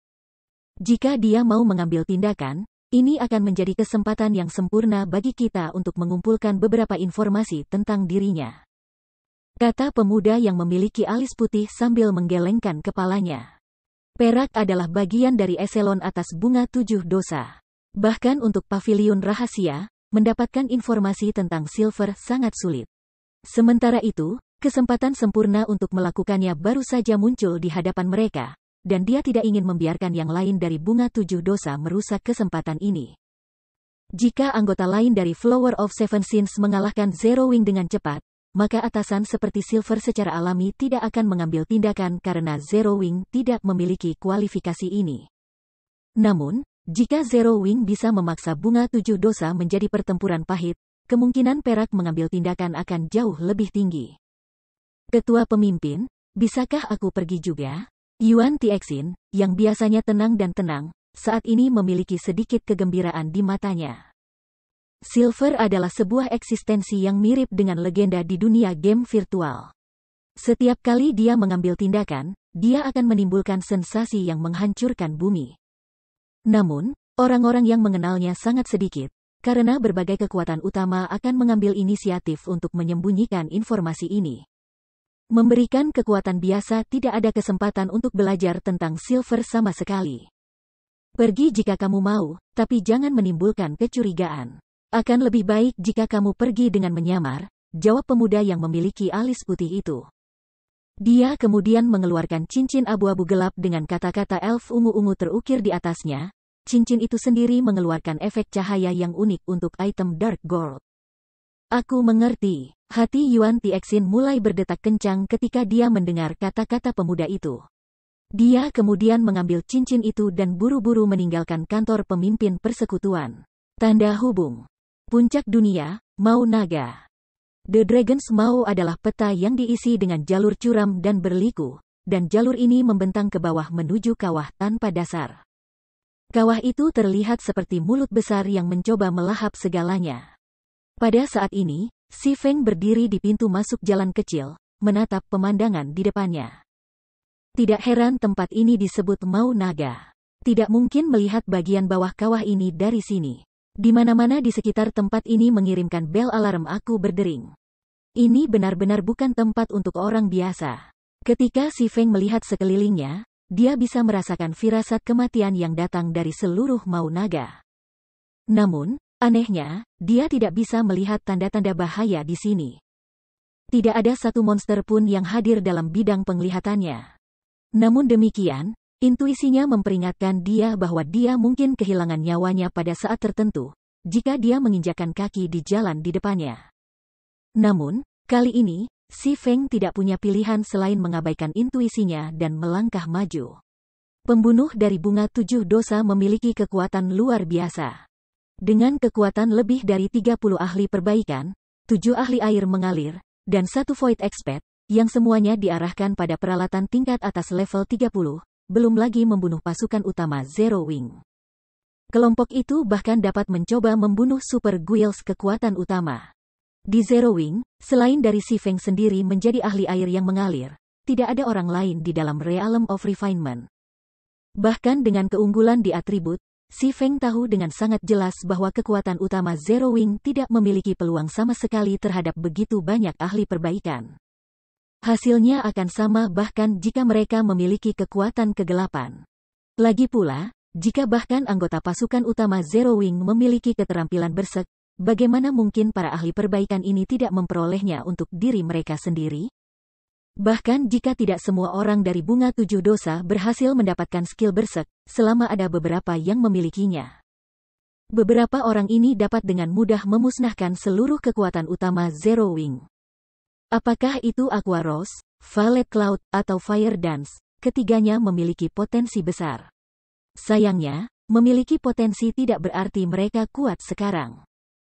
Jika dia mau mengambil tindakan, ini akan menjadi kesempatan yang sempurna bagi kita untuk mengumpulkan beberapa informasi tentang dirinya. Kata pemuda yang memiliki alis putih sambil menggelengkan kepalanya. Perak adalah bagian dari eselon atas Bunga Tujuh Dosa. Bahkan untuk pavilion rahasia, mendapatkan informasi tentang Silver sangat sulit. Sementara itu, kesempatan sempurna untuk melakukannya baru saja muncul di hadapan mereka, dan dia tidak ingin membiarkan yang lain dari Bunga Tujuh Dosa merusak kesempatan ini. Jika anggota lain dari Flower of Seven Sins mengalahkan Zero Wing dengan cepat, maka atasan seperti Silver secara alami tidak akan mengambil tindakan karena Zero Wing tidak memiliki kualifikasi ini. Namun, jika Zero Wing bisa memaksa bunga 7 dosa menjadi pertempuran pahit, kemungkinan Perak mengambil tindakan akan jauh lebih tinggi. Ketua pemimpin, bisakah aku pergi juga? Yuan Tixin, yang biasanya tenang dan tenang, saat ini memiliki sedikit kegembiraan di matanya. Silver adalah sebuah eksistensi yang mirip dengan legenda di dunia game virtual. Setiap kali dia mengambil tindakan, dia akan menimbulkan sensasi yang menghancurkan bumi. Namun, orang-orang yang mengenalnya sangat sedikit, karena berbagai kekuatan utama akan mengambil inisiatif untuk menyembunyikan informasi ini. Memberikan kekuatan biasa tidak ada kesempatan untuk belajar tentang Silver sama sekali. Pergi jika kamu mau, tapi jangan menimbulkan kecurigaan. Akan lebih baik jika kamu pergi dengan menyamar, jawab pemuda yang memiliki alis putih itu. Dia kemudian mengeluarkan cincin abu-abu gelap dengan kata-kata elf ungu-ungu terukir di atasnya. Cincin itu sendiri mengeluarkan efek cahaya yang unik untuk item Dark Gold. Aku mengerti. Hati Yuan Tixin mulai berdetak kencang ketika dia mendengar kata-kata pemuda itu. Dia kemudian mengambil cincin itu dan buru-buru meninggalkan kantor pemimpin persekutuan. Tanda hubung. Puncak dunia, Mau Naga. The Dragon's Maw adalah peta yang diisi dengan jalur curam dan berliku, dan jalur ini membentang ke bawah menuju kawah tanpa dasar. Kawah itu terlihat seperti mulut besar yang mencoba melahap segalanya. Pada saat ini, Si Feng berdiri di pintu masuk jalan kecil, menatap pemandangan di depannya. Tidak heran tempat ini disebut Mau Naga. Tidak mungkin melihat bagian bawah kawah ini dari sini. Di mana-mana di sekitar tempat ini mengirimkan bel alarm aku berdering. Ini benar-benar bukan tempat untuk orang biasa. Ketika Si Feng melihat sekelilingnya, dia bisa merasakan firasat kematian yang datang dari seluruh Mau Naga. Namun, anehnya, dia tidak bisa melihat tanda-tanda bahaya di sini. Tidak ada satu monster pun yang hadir dalam bidang penglihatannya. Namun demikian, intuisinya memperingatkan dia bahwa dia mungkin kehilangan nyawanya pada saat tertentu, jika dia menginjakkan kaki di jalan di depannya. Namun, kali ini, Si Feng tidak punya pilihan selain mengabaikan intuisinya dan melangkah maju. Pembunuh dari bunga 7 dosa memiliki kekuatan luar biasa. Dengan kekuatan lebih dari 30 ahli perbaikan, 7 ahli air mengalir, dan 1 void expert, yang semuanya diarahkan pada peralatan tingkat atas level 30, belum lagi membunuh pasukan utama Zero Wing. Kelompok itu bahkan dapat mencoba membunuh Super Guilds kekuatan utama. Di Zero Wing, selain dari Si Feng sendiri menjadi ahli air yang mengalir, tidak ada orang lain di dalam Realm of Refinement. Bahkan dengan keunggulan di atribut, Si Feng tahu dengan sangat jelas bahwa kekuatan utama Zero Wing tidak memiliki peluang sama sekali terhadap begitu banyak ahli perbaikan. Hasilnya akan sama bahkan jika mereka memiliki kekuatan kegelapan. Lagi pula, jika bahkan anggota pasukan utama Zero Wing memiliki keterampilan bersek, bagaimana mungkin para ahli perbaikan ini tidak memperolehnya untuk diri mereka sendiri? Bahkan jika tidak semua orang dari bunga 7 dosa berhasil mendapatkan skill bersek, selama ada beberapa yang memilikinya. Beberapa orang ini dapat dengan mudah memusnahkan seluruh kekuatan utama Zero Wing. Apakah itu Aqua Rose, Violet Cloud, atau Fire Dance, ketiganya memiliki potensi besar. Sayangnya, memiliki potensi tidak berarti mereka kuat sekarang.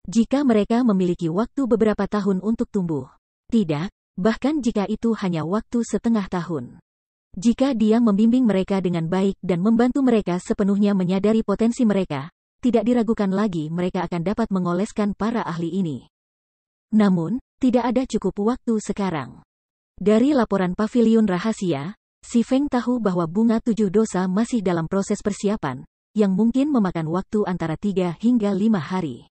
Jika mereka memiliki waktu beberapa tahun untuk tumbuh. Tidak, bahkan jika itu hanya waktu setengah tahun. Jika dia membimbing mereka dengan baik dan membantu mereka sepenuhnya menyadari potensi mereka, tidak diragukan lagi mereka akan dapat mengoleskan para ahli ini. Namun, tidak ada cukup waktu sekarang. Dari laporan pavilion rahasia, Si Feng tahu bahwa bunga 7 dosa masih dalam proses persiapan, yang mungkin memakan waktu antara 3 hingga 5 hari.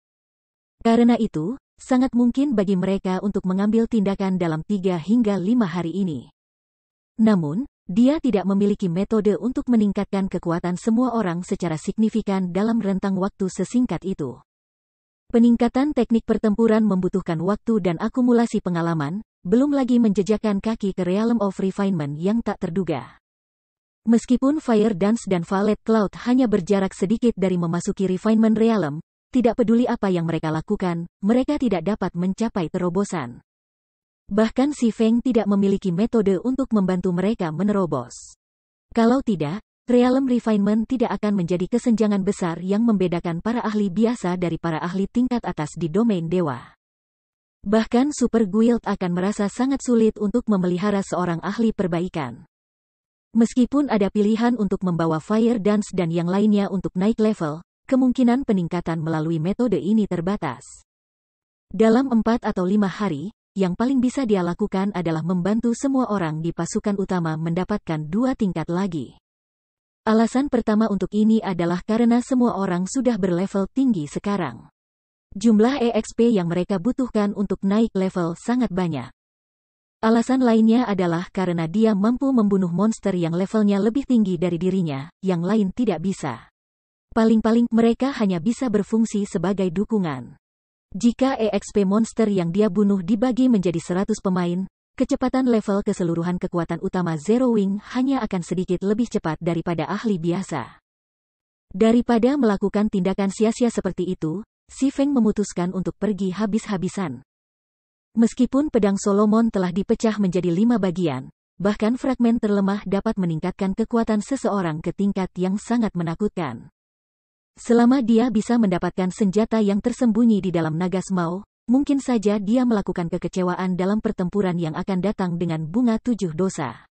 Karena itu, sangat mungkin bagi mereka untuk mengambil tindakan dalam 3 hingga 5 hari ini. Namun, dia tidak memiliki metode untuk meningkatkan kekuatan semua orang secara signifikan dalam rentang waktu sesingkat itu. Peningkatan teknik pertempuran membutuhkan waktu dan akumulasi pengalaman, belum lagi menjejakkan kaki ke Realm of Refinement yang tak terduga. Meskipun Fire Dance dan Violet Cloud hanya berjarak sedikit dari memasuki Refinement Realm, tidak peduli apa yang mereka lakukan, mereka tidak dapat mencapai terobosan. Bahkan Si Feng tidak memiliki metode untuk membantu mereka menerobos. Kalau tidak, Realm Refinement tidak akan menjadi kesenjangan besar yang membedakan para ahli biasa dari para ahli tingkat atas di domain dewa. Bahkan Super Guild akan merasa sangat sulit untuk memelihara seorang ahli perbaikan. Meskipun ada pilihan untuk membawa Fire Dance dan yang lainnya untuk naik level, kemungkinan peningkatan melalui metode ini terbatas. Dalam 4 atau 5 hari, yang paling bisa dia lakukan adalah membantu semua orang di pasukan utama mendapatkan 2 tingkat lagi. Alasan pertama untuk ini adalah karena semua orang sudah berlevel tinggi sekarang. Jumlah EXP yang mereka butuhkan untuk naik level sangat banyak. Alasan lainnya adalah karena dia mampu membunuh monster yang levelnya lebih tinggi dari dirinya, yang lain tidak bisa. Paling-paling mereka hanya bisa berfungsi sebagai dukungan. Jika EXP monster yang dia bunuh dibagi menjadi 100 pemain, kecepatan level keseluruhan kekuatan utama Zero Wing hanya akan sedikit lebih cepat daripada ahli biasa. Daripada melakukan tindakan sia-sia seperti itu, Si Feng memutuskan untuk pergi habis-habisan. Meskipun pedang Solomon telah dipecah menjadi 5 bagian, bahkan fragmen terlemah dapat meningkatkan kekuatan seseorang ke tingkat yang sangat menakutkan. Selama dia bisa mendapatkan senjata yang tersembunyi di dalam naga Smau, mungkin saja dia melakukan kekecewaan dalam pertempuran yang akan datang dengan bunga 7 dosa.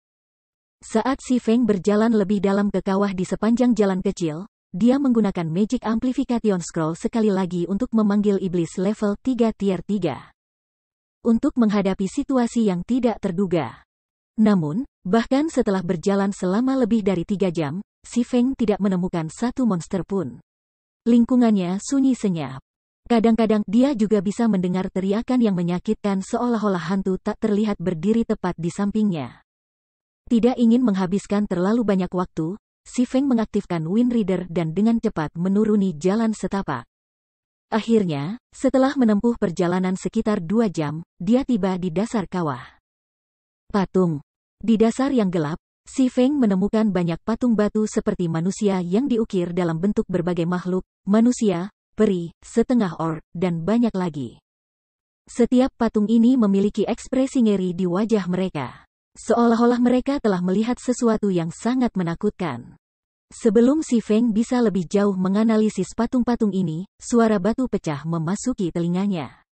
Saat Si Feng berjalan lebih dalam ke kawah di sepanjang jalan kecil, dia menggunakan Magic Amplification Scroll sekali lagi untuk memanggil iblis level 3 tier 3. Untuk menghadapi situasi yang tidak terduga. Namun, bahkan setelah berjalan selama lebih dari 3 jam, Si Feng tidak menemukan satu monster pun. Lingkungannya sunyi senyap. Kadang-kadang dia juga bisa mendengar teriakan yang menyakitkan seolah-olah hantu tak terlihat berdiri tepat di sampingnya. Tidak ingin menghabiskan terlalu banyak waktu, Si Feng mengaktifkan Wind Reader dan dengan cepat menuruni jalan setapak. Akhirnya, setelah menempuh perjalanan sekitar 2 jam, dia tiba di dasar kawah. Patung. Di dasar yang gelap, Si Feng menemukan banyak patung batu seperti manusia yang diukir dalam bentuk berbagai makhluk, manusia, peri, setengah orc, dan banyak lagi. Setiap patung ini memiliki ekspresi ngeri di wajah mereka. Seolah-olah mereka telah melihat sesuatu yang sangat menakutkan. Sebelum Si Feng bisa lebih jauh menganalisis patung-patung ini, suara batu pecah memasuki telinganya.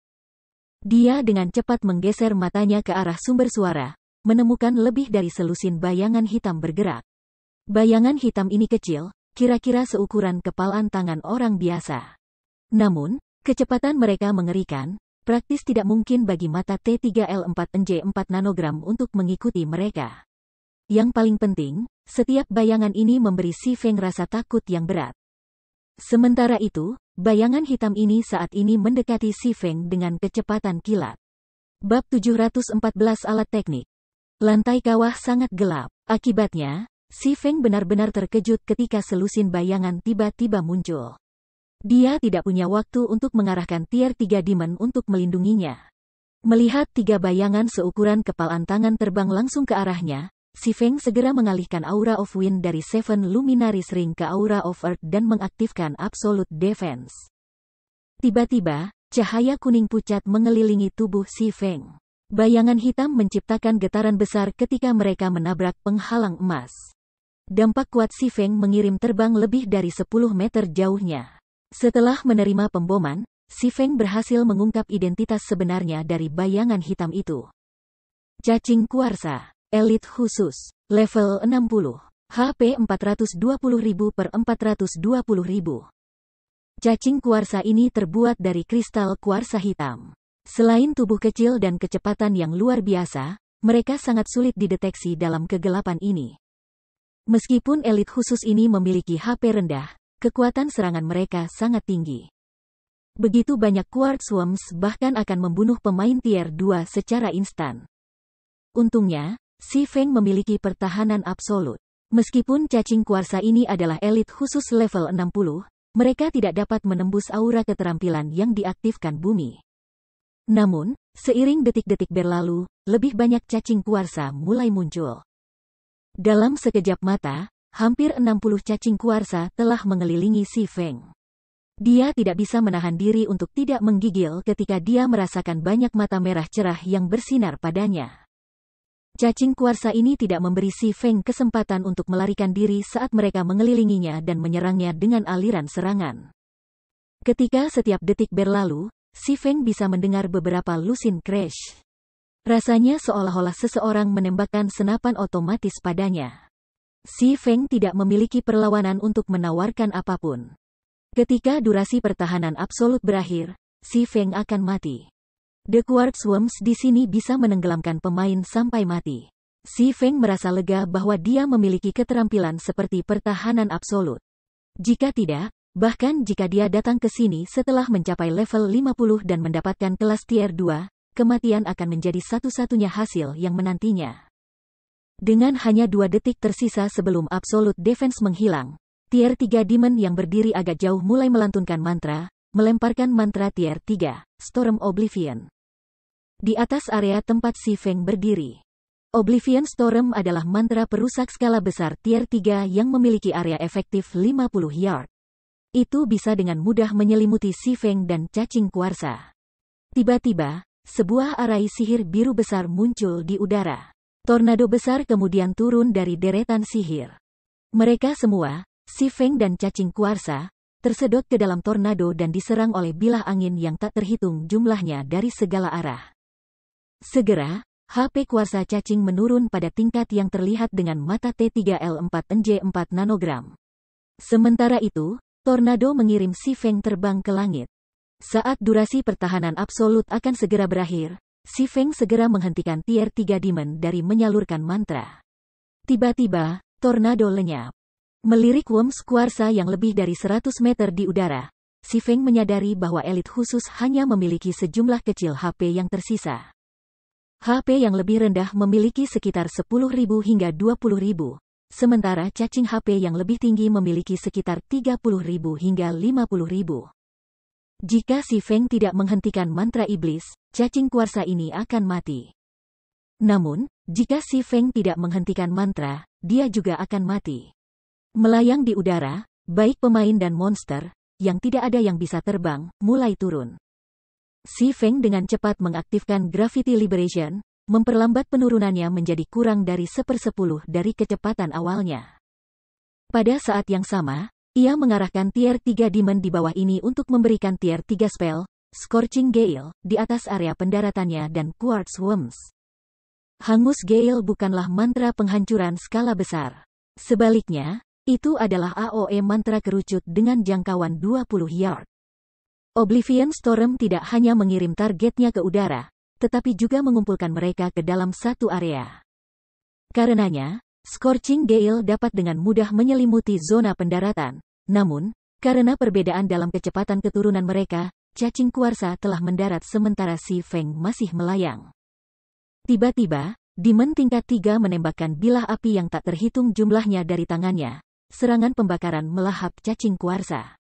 Dia dengan cepat menggeser matanya ke arah sumber suara, menemukan lebih dari selusin bayangan hitam bergerak. Bayangan hitam ini kecil, kira-kira seukuran kepalan tangan orang biasa. Namun, kecepatan mereka mengerikan, praktis tidak mungkin bagi mata T3L4NJ4 nanogram untuk mengikuti mereka. Yang paling penting, setiap bayangan ini memberi Si Feng rasa takut yang berat. Sementara itu, bayangan hitam ini saat ini mendekati Si Feng dengan kecepatan kilat. Bab 714 Alat Teknik. Lantai kawah sangat gelap. Akibatnya, Si Feng benar-benar terkejut ketika selusin bayangan tiba-tiba muncul. Dia tidak punya waktu untuk mengarahkan tier 3 demon untuk melindunginya. Melihat 3 bayangan seukuran kepalan tangan terbang langsung ke arahnya, Si Feng segera mengalihkan Aura of Wind dari Seven Luminaries Ring ke Aura of Earth dan mengaktifkan Absolute Defense. Tiba-tiba, cahaya kuning pucat mengelilingi tubuh Si Feng. Bayangan hitam menciptakan getaran besar ketika mereka menabrak penghalang emas. Dampak kuat Si Feng mengirim terbang lebih dari 10 meter jauhnya. Setelah menerima pemboman, Si Feng berhasil mengungkap identitas sebenarnya dari bayangan hitam itu. Cacing kuarsa, elit khusus, level 60, HP 420.000 per 420.000. Cacing kuarsa ini terbuat dari kristal kuarsa hitam. Selain tubuh kecil dan kecepatan yang luar biasa, mereka sangat sulit dideteksi dalam kegelapan ini. Meskipun elit khusus ini memiliki HP rendah, kekuatan serangan mereka sangat tinggi. Begitu banyak quartz worms bahkan akan membunuh pemain tier 2 secara instan. Untungnya, Si Feng memiliki pertahanan absolut. Meskipun cacing kuarsa ini adalah elit khusus level 60, mereka tidak dapat menembus aura keterampilan yang diaktifkan bumi. Namun, seiring detik-detik berlalu, lebih banyak cacing kuarsa mulai muncul. Dalam sekejap mata, hampir 60 cacing kuarsa telah mengelilingi Si Feng. Dia tidak bisa menahan diri untuk tidak menggigil ketika dia merasakan banyak mata merah cerah yang bersinar padanya. Cacing kuarsa ini tidak memberi Si Feng kesempatan untuk melarikan diri saat mereka mengelilinginya dan menyerangnya dengan aliran serangan. Ketika setiap detik berlalu, Si Feng bisa mendengar beberapa lusin crash. Rasanya seolah-olah seseorang menembakkan senapan otomatis padanya. Si Feng tidak memiliki perlawanan untuk menawarkan apapun. Ketika durasi pertahanan absolut berakhir, Si Feng akan mati. The Quartz Worms di sini bisa menenggelamkan pemain sampai mati. Si Feng merasa lega bahwa dia memiliki keterampilan seperti pertahanan absolut. Jika tidak, bahkan jika dia datang ke sini setelah mencapai level 50 dan mendapatkan kelas tier 2, kematian akan menjadi satu-satunya hasil yang menantinya. Dengan hanya 2 detik tersisa sebelum Absolute Defense menghilang, tier 3 Demon yang berdiri agak jauh mulai melantunkan mantra, melemparkan mantra tier 3, Storm Oblivion. Di atas area tempat Si Feng berdiri. Oblivion Storm adalah mantra perusak skala besar tier 3 yang memiliki area efektif 50 yard. Itu bisa dengan mudah menyelimuti Si Feng dan cacing kuarsa. Tiba-tiba, sebuah arai sihir biru besar muncul di udara. Tornado besar kemudian turun dari deretan sihir. Mereka semua, Si Feng dan cacing kuarsa, tersedot ke dalam tornado dan diserang oleh bilah angin yang tak terhitung jumlahnya dari segala arah. Segera, HP kuarsa cacing menurun pada tingkat yang terlihat dengan mata T3L4NJ4 nanogram. Sementara itu, tornado mengirim Si Feng terbang ke langit. Saat durasi pertahanan absolut akan segera berakhir, Si Feng segera menghentikan tier 3 Demon dari menyalurkan mantra. Tiba-tiba, tornado lenyap. Melirik Worms kuarsa yang lebih dari 100 meter di udara, Si Feng menyadari bahwa elit khusus hanya memiliki sejumlah kecil HP yang tersisa. HP yang lebih rendah memiliki sekitar 10.000 hingga 20.000, sementara cacing HP yang lebih tinggi memiliki sekitar 30.000 hingga 50.000. Jika Si Feng tidak menghentikan mantra iblis, cacing kuarsa ini akan mati. Namun, jika Si Feng tidak menghentikan mantra, dia juga akan mati. Melayang di udara, baik pemain dan monster, yang tidak ada yang bisa terbang, mulai turun. Si Feng dengan cepat mengaktifkan Gravity Liberation, memperlambat penurunannya menjadi kurang dari 1/10 dari kecepatan awalnya. Pada saat yang sama, ia mengarahkan tier 3 Demon di bawah ini untuk memberikan tier 3 spell, Scorching Gale, di atas area pendaratannya dan Quartz Worms. Hangus Gale bukanlah mantra penghancuran skala besar. Sebaliknya, itu adalah AOE mantra kerucut dengan jangkauan 20 yard. Oblivion Storm tidak hanya mengirim targetnya ke udara, tetapi juga mengumpulkan mereka ke dalam satu area. Karenanya, Scorching Gale dapat dengan mudah menyelimuti zona pendaratan. Namun, karena perbedaan dalam kecepatan keturunan mereka, cacing kuarsa telah mendarat sementara Si Feng masih melayang. Tiba-tiba, Demon tingkat 3 menembakkan bilah api yang tak terhitung jumlahnya dari tangannya. Serangan pembakaran melahap cacing kuarsa.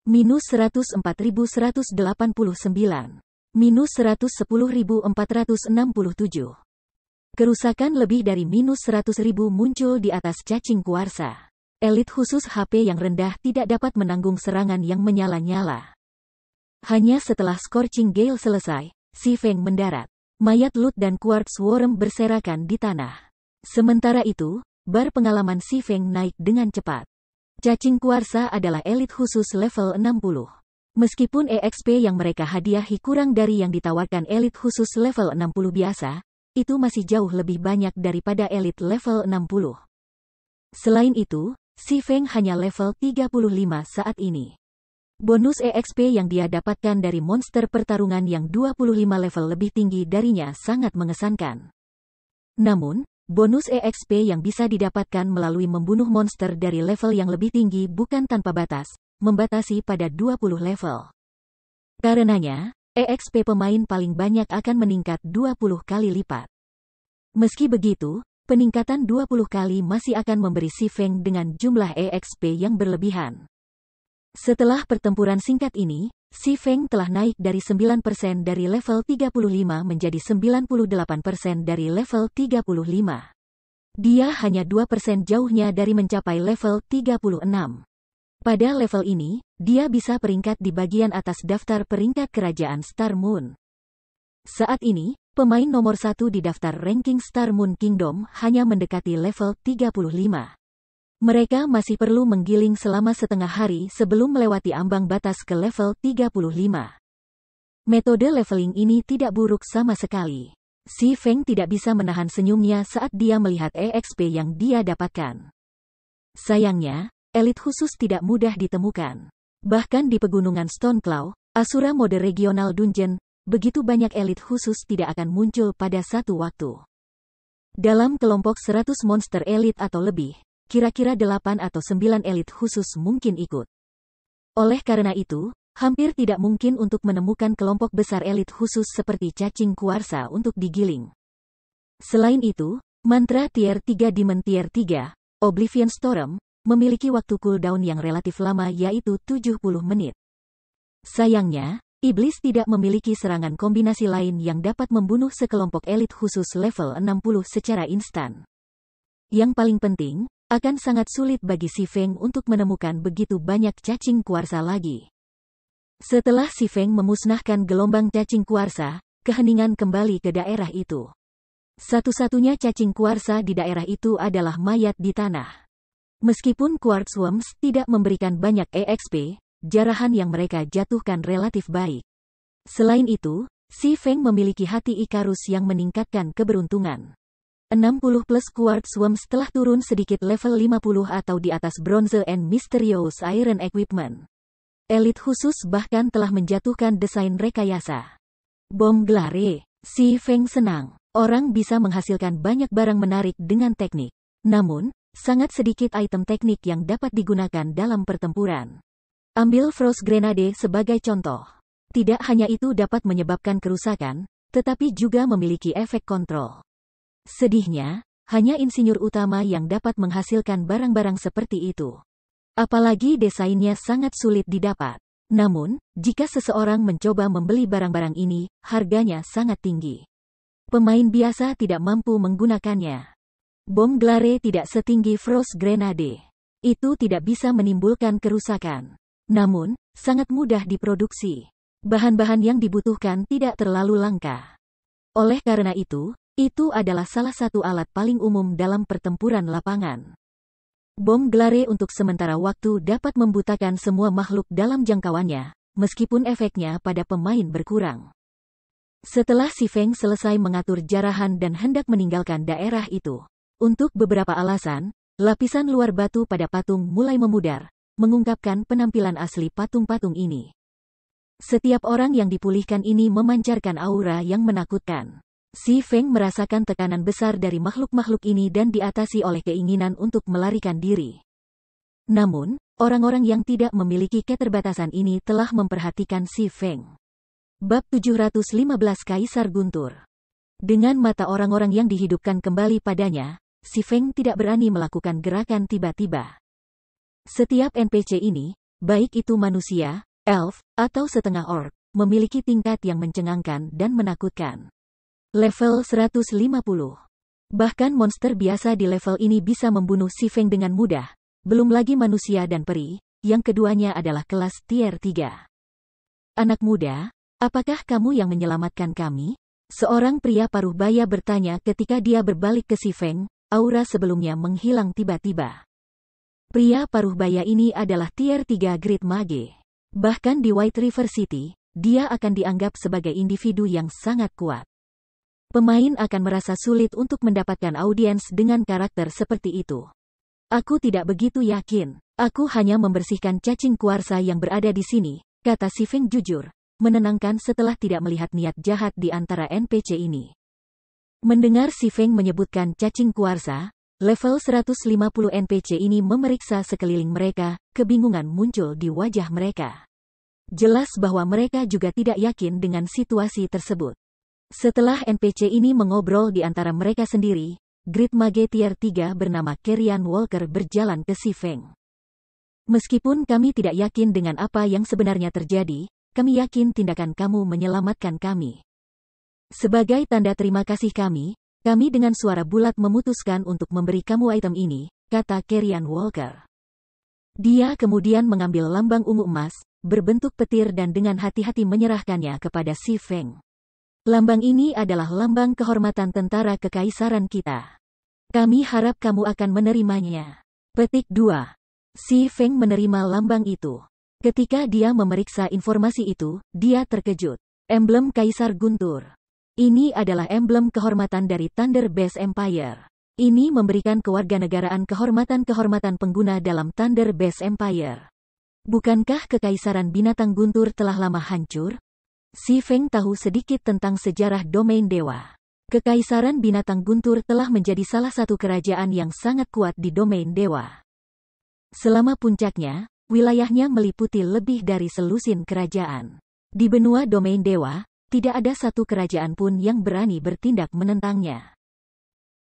Minus 104.189. Minus 110.467. Kerusakan lebih dari minus 100.000 muncul di atas cacing kuarsa. Elit khusus HP yang rendah tidak dapat menanggung serangan yang menyala-nyala. Hanya setelah Scorching Gale selesai, Si Feng mendarat. Mayat Lut dan Quartz Worm berserakan di tanah. Sementara itu, bar pengalaman Si Feng naik dengan cepat. Cacing kuarsa adalah elit khusus level 60. Meskipun EXP yang mereka hadiahi kurang dari yang ditawarkan elit khusus level 60 biasa, itu masih jauh lebih banyak daripada elit level 60. Selain itu, Si Feng hanya level 35 saat ini. Bonus EXP yang dia dapatkan dari monster pertarungan yang 25 level lebih tinggi darinya sangat mengesankan. Namun, bonus EXP yang bisa didapatkan melalui membunuh monster dari level yang lebih tinggi bukan tanpa batas, membatasi pada 20 level. Karenanya, EXP pemain paling banyak akan meningkat 20 kali lipat. Meski begitu, peningkatan 20 kali masih akan memberi Si Feng dengan jumlah EXP yang berlebihan. Setelah pertempuran singkat ini, Si Feng telah naik dari 9% dari level 35 menjadi 98% dari level 35. Dia hanya 2% jauhnya dari mencapai level 36. Pada level ini, dia bisa peringkat di bagian atas daftar peringkat kerajaan Star Moon. Saat ini, Pemain nomor 1 di daftar ranking Star Moon Kingdom hanya mendekati level 35. Mereka masih perlu menggiling selama setengah hari sebelum melewati ambang batas ke level 35. Metode leveling ini tidak buruk sama sekali. Si Feng tidak bisa menahan senyumnya saat dia melihat EXP yang dia dapatkan. Sayangnya, elit khusus tidak mudah ditemukan. Bahkan di pegunungan Stoneclaw, Asura mode regional dungeon, begitu banyak elit khusus tidak akan muncul pada satu waktu. Dalam kelompok 100 monster elit atau lebih, kira-kira 8 atau 9 elit khusus mungkin ikut. Oleh karena itu, hampir tidak mungkin untuk menemukan kelompok besar elit khusus seperti cacing kuarsa untuk digiling. Selain itu, mantra tier 3 Demon tier 3, Oblivion Storm, memiliki waktu cooldown yang relatif lama yaitu 70 menit. Sayangnya, Iblis tidak memiliki serangan kombinasi lain yang dapat membunuh sekelompok elit khusus level 60 secara instan. Yang paling penting, akan sangat sulit bagi si Feng untuk menemukan begitu banyak cacing kuarsa lagi. Setelah si Feng memusnahkan gelombang cacing kuarsa, keheningan kembali ke daerah itu. Satu-satunya cacing kuarsa di daerah itu adalah mayat di tanah. Meskipun Quartz Worms tidak memberikan banyak EXP, jarahan yang mereka jatuhkan relatif baik. Selain itu, si Feng memiliki hati Ikarus yang meningkatkan keberuntungan. 60 plus Quartz Worms telah turun sedikit level 50 atau di atas Bronze and Mysterious Iron Equipment. Elit khusus bahkan telah menjatuhkan desain rekayasa. Bom Glare. Si Feng senang. Orang bisa menghasilkan banyak barang menarik dengan teknik. Namun, sangat sedikit item teknik yang dapat digunakan dalam pertempuran. Ambil Frost Grenade sebagai contoh. Tidak hanya itu dapat menyebabkan kerusakan, tetapi juga memiliki efek kontrol. Sedihnya, hanya insinyur utama yang dapat menghasilkan barang-barang seperti itu. Apalagi desainnya sangat sulit didapat. Namun, jika seseorang mencoba membeli barang-barang ini, harganya sangat tinggi. Pemain biasa tidak mampu menggunakannya. Bom Glare tidak setinggi Frost Grenade. Itu tidak bisa menimbulkan kerusakan. Namun, sangat mudah diproduksi. Bahan-bahan yang dibutuhkan tidak terlalu langka. Oleh karena itu adalah salah satu alat paling umum dalam pertempuran lapangan. Bom Glare untuk sementara waktu dapat membutakan semua makhluk dalam jangkauannya, meskipun efeknya pada pemain berkurang. Setelah si Feng selesai mengatur jarahan dan hendak meninggalkan daerah itu, untuk beberapa alasan, lapisan luar batu pada patung mulai memudar, mengungkapkan penampilan asli patung-patung ini. Setiap orang yang dipulihkan ini memancarkan aura yang menakutkan. Si Feng merasakan tekanan besar dari makhluk-makhluk ini dan diatasi oleh keinginan untuk melarikan diri. Namun, orang-orang yang tidak memiliki keterbatasan ini telah memperhatikan si Feng. Bab 715 Kaisar Guntur. Dengan mata orang-orang yang dihidupkan kembali padanya, si Feng tidak berani melakukan gerakan tiba-tiba. Setiap NPC ini, baik itu manusia, elf, atau setengah orc, memiliki tingkat yang mencengangkan dan menakutkan. Level 150. Bahkan monster biasa di level ini bisa membunuh si Feng dengan mudah, belum lagi manusia dan peri, yang keduanya adalah kelas tier 3. Anak muda, apakah kamu yang menyelamatkan kami? Seorang pria paruh baya bertanya ketika dia berbalik ke si Feng, aura sebelumnya menghilang tiba-tiba. Pria paruh baya ini adalah tier 3 Great Mage. Bahkan di White River City, dia akan dianggap sebagai individu yang sangat kuat. Pemain akan merasa sulit untuk mendapatkan audiens dengan karakter seperti itu. Aku tidak begitu yakin. Aku hanya membersihkan cacing kuarsa yang berada di sini, kata si Feng jujur, menenangkan setelah tidak melihat niat jahat di antara NPC ini. Mendengar si Feng menyebutkan cacing kuarsa, level 150 NPC ini memeriksa sekeliling mereka, kebingungan muncul di wajah mereka. Jelas bahwa mereka juga tidak yakin dengan situasi tersebut. Setelah NPC ini mengobrol di antara mereka sendiri, Great Mage tier 3 bernama Kerian Walker berjalan ke si Feng. Meskipun kami tidak yakin dengan apa yang sebenarnya terjadi, kami yakin tindakan kamu menyelamatkan kami. Sebagai tanda terima kasih kami dengan suara bulat memutuskan untuk memberi kamu item ini, kata Kerian Walker. Dia kemudian mengambil lambang ungu emas, berbentuk petir dan dengan hati-hati menyerahkannya kepada si Feng. Lambang ini adalah lambang kehormatan tentara kekaisaran kita. Kami harap kamu akan menerimanya. Petik 2. Xi Feng menerima lambang itu. Ketika dia memeriksa informasi itu, dia terkejut. Emblem Kaisar Guntur. Ini adalah emblem kehormatan dari Thunder Base Empire. Ini memberikan kewarganegaraan kehormatan-kehormatan pengguna dalam Thunder Base Empire. Bukankah Kekaisaran Binatang Guntur telah lama hancur? Xi Feng tahu sedikit tentang sejarah domain dewa. Kekaisaran Binatang Guntur telah menjadi salah satu kerajaan yang sangat kuat di domain dewa. Selama puncaknya, wilayahnya meliputi lebih dari selusin kerajaan. Di benua domain dewa, tidak ada satu kerajaan pun yang berani bertindak menentangnya.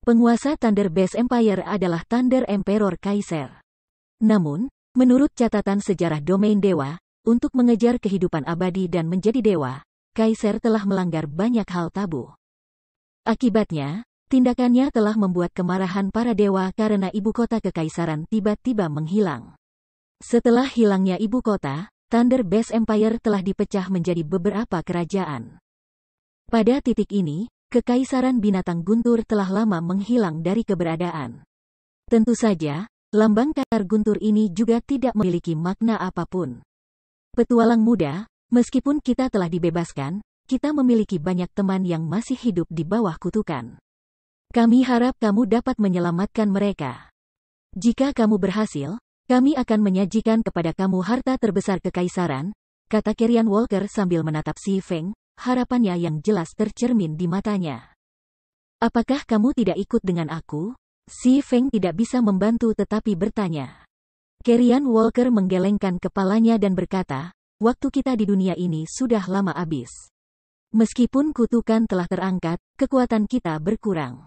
Penguasa Thunder Base Empire adalah Thunder Emperor Kaiser. Namun, menurut catatan sejarah domain dewa, untuk mengejar kehidupan abadi dan menjadi dewa, Kaiser telah melanggar banyak hal tabu. Akibatnya, tindakannya telah membuat kemarahan para dewa karena ibu kota kekaisaran tiba-tiba menghilang. Setelah hilangnya ibu kota, Thunder Base Empire telah dipecah menjadi beberapa kerajaan. Pada titik ini, Kekaisaran Binatang Guntur telah lama menghilang dari keberadaan. Tentu saja, lambang Kaisar Guntur ini juga tidak memiliki makna apapun. Petualang muda, meskipun kita telah dibebaskan, kita memiliki banyak teman yang masih hidup di bawah kutukan. Kami harap kamu dapat menyelamatkan mereka. Jika kamu berhasil, kami akan menyajikan kepada kamu harta terbesar kekaisaran, kata Kerian Walker sambil menatap Xi Feng, harapannya yang jelas tercermin di matanya. Apakah kamu tidak ikut dengan aku? Xi Feng tidak bisa membantu tetapi bertanya. Kerian Walker menggelengkan kepalanya dan berkata, waktu kita di dunia ini sudah lama habis. Meskipun kutukan telah terangkat, kekuatan kita berkurang.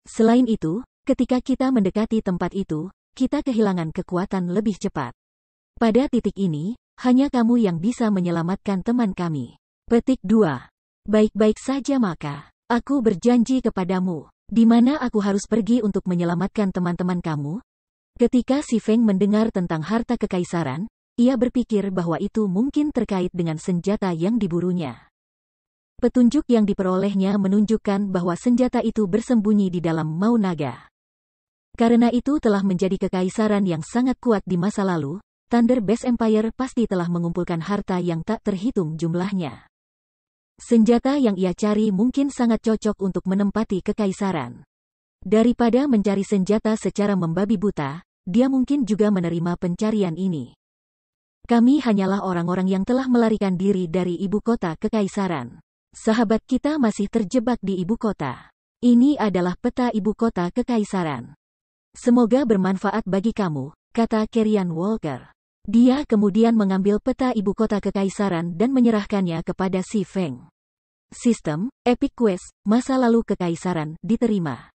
Selain itu, ketika kita mendekati tempat itu, kita kehilangan kekuatan lebih cepat. Pada titik ini, hanya kamu yang bisa menyelamatkan teman kami. Petik 2. Baik-baik saja maka, aku berjanji kepadamu, di mana aku harus pergi untuk menyelamatkan teman-teman kamu? Ketika Xi Feng mendengar tentang harta kekaisaran, ia berpikir bahwa itu mungkin terkait dengan senjata yang diburunya. Petunjuk yang diperolehnya menunjukkan bahwa senjata itu bersembunyi di dalam Mau Naga. Karena itu telah menjadi kekaisaran yang sangat kuat di masa lalu, Thunder Base Empire pasti telah mengumpulkan harta yang tak terhitung jumlahnya. Senjata yang ia cari mungkin sangat cocok untuk menempati kekaisaran. Daripada mencari senjata secara membabi buta, dia mungkin juga menerima pencarian ini. Kami hanyalah orang-orang yang telah melarikan diri dari ibu kota kekaisaran. Sahabat kita masih terjebak di ibu kota. Ini adalah peta ibu kota kekaisaran. Semoga bermanfaat bagi kamu, kata Kerian Walker. Dia kemudian mengambil peta ibu kota kekaisaran dan menyerahkannya kepada Xi Feng. Sistem, Epic Quest, masa lalu kekaisaran, diterima.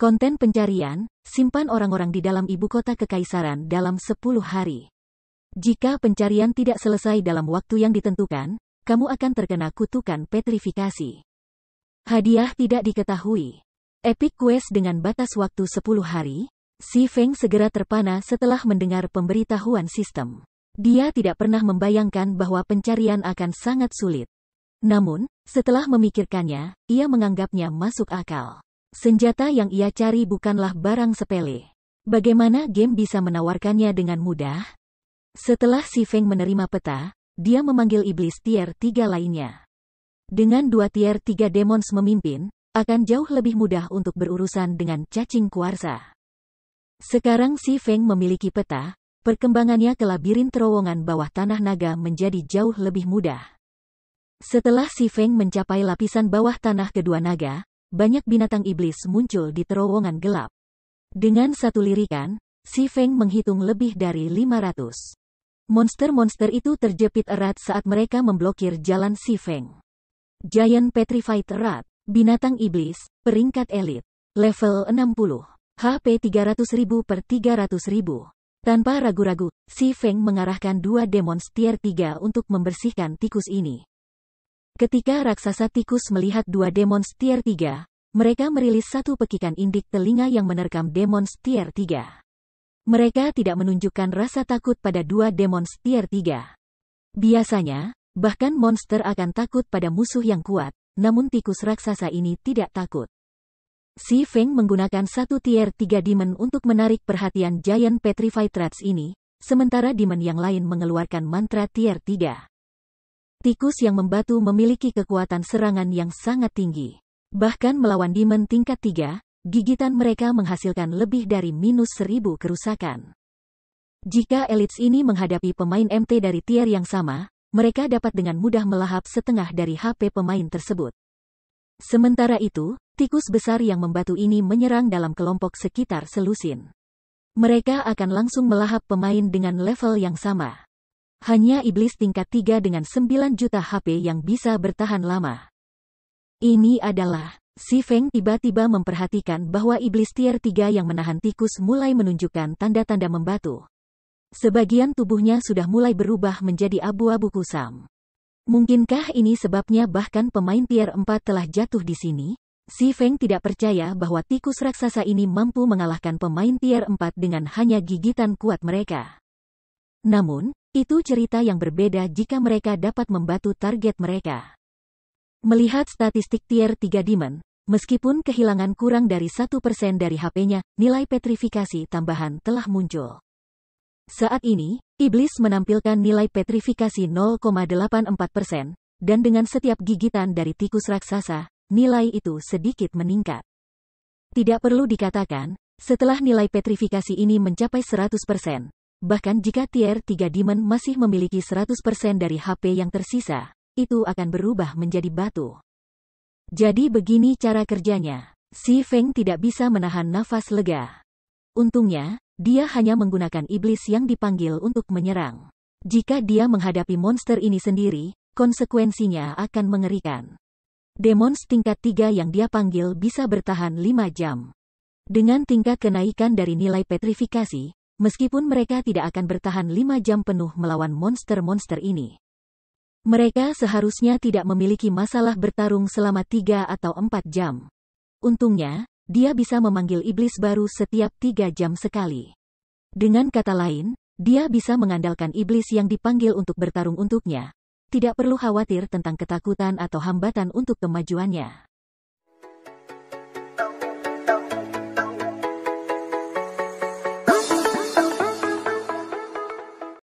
Konten pencarian, simpan orang-orang di dalam ibu kota kekaisaran dalam 10 hari. Jika pencarian tidak selesai dalam waktu yang ditentukan, kamu akan terkena kutukan petrifikasi. Hadiah tidak diketahui. Epic Quest dengan batas waktu 10 hari, Xi Feng segera terpana setelah mendengar pemberitahuan sistem. Dia tidak pernah membayangkan bahwa pencarian akan sangat sulit. Namun, setelah memikirkannya, ia menganggapnya masuk akal. Senjata yang ia cari bukanlah barang sepele. Bagaimana game bisa menawarkannya dengan mudah? Setelah Xi Feng menerima peta, dia memanggil iblis tier 3 lainnya. Dengan 2 tier 3 demons memimpin, akan jauh lebih mudah untuk berurusan dengan cacing kuarsa. Sekarang Xi Feng memiliki peta, perkembangannya ke labirin terowongan bawah tanah naga menjadi jauh lebih mudah. Setelah Xi Feng mencapai lapisan bawah tanah kedua naga, banyak binatang iblis muncul di terowongan gelap. Dengan satu lirikan, Xi Feng menghitung lebih dari 500. Monster-monster itu terjepit erat saat mereka memblokir jalan Xi Feng. Giant Petrified Rat, binatang iblis, peringkat elit. Level 60. HP 300.000 per 300.000. Tanpa ragu-ragu, Xi Feng mengarahkan 2 demons tier 3 untuk membersihkan tikus ini. Ketika raksasa tikus melihat 2 demons tier 3, mereka merilis satu pekikan indik telinga yang menerkam demons tier 3. Mereka tidak menunjukkan rasa takut pada 2 demons tier 3. Biasanya, bahkan monster akan takut pada musuh yang kuat, namun tikus raksasa ini tidak takut. Si Feng menggunakan satu tier 3 demon untuk menarik perhatian Giant Petrified Rats ini, sementara demon yang lain mengeluarkan mantra tier 3. Tikus yang membatu memiliki kekuatan serangan yang sangat tinggi. Bahkan melawan demon tingkat 3, gigitan mereka menghasilkan lebih dari -1000 kerusakan. Jika elites ini menghadapi pemain MT dari tier yang sama, mereka dapat dengan mudah melahap setengah dari HP pemain tersebut. Sementara itu, tikus besar yang membatu ini menyerang dalam kelompok sekitar selusin. Mereka akan langsung melahap pemain dengan level yang sama. Hanya iblis tingkat 3 dengan 9 juta HP yang bisa bertahan lama. Ini adalah, Si Feng tiba-tiba memperhatikan bahwa iblis tier 3 yang menahan tikus mulai menunjukkan tanda-tanda membatu. Sebagian tubuhnya sudah mulai berubah menjadi abu-abu kusam. Mungkinkah ini sebabnya bahkan pemain tier 4 telah jatuh di sini? Si Feng tidak percaya bahwa tikus raksasa ini mampu mengalahkan pemain tier 4 dengan hanya gigitan kuat mereka. Namun, itu cerita yang berbeda jika mereka dapat membatu target mereka. Melihat statistik tier 3 demon, meskipun kehilangan kurang dari 1% dari HP-nya, nilai petrifikasi tambahan telah muncul. Saat ini, iblis menampilkan nilai petrifikasi 0,84%, dan dengan setiap gigitan dari tikus raksasa, nilai itu sedikit meningkat. Tidak perlu dikatakan, setelah nilai petrifikasi ini mencapai 100%, bahkan jika tier 3 demon masih memiliki 100% dari HP yang tersisa, itu akan berubah menjadi batu. Jadi begini cara kerjanya. Si Feng tidak bisa menahan nafas lega. Untungnya, dia hanya menggunakan iblis yang dipanggil untuk menyerang. Jika dia menghadapi monster ini sendiri, konsekuensinya akan mengerikan. Demons tingkat 3 yang dia panggil bisa bertahan 5 jam. Dengan tingkat kenaikan dari nilai petrifikasi, meskipun mereka tidak akan bertahan 5 jam penuh melawan monster-monster ini. Mereka seharusnya tidak memiliki masalah bertarung selama 3 atau 4 jam. Untungnya, dia bisa memanggil iblis baru setiap 3 jam sekali. Dengan kata lain, dia bisa mengandalkan iblis yang dipanggil untuk bertarung untuknya. Tidak perlu khawatir tentang ketakutan atau hambatan untuk kemajuannya.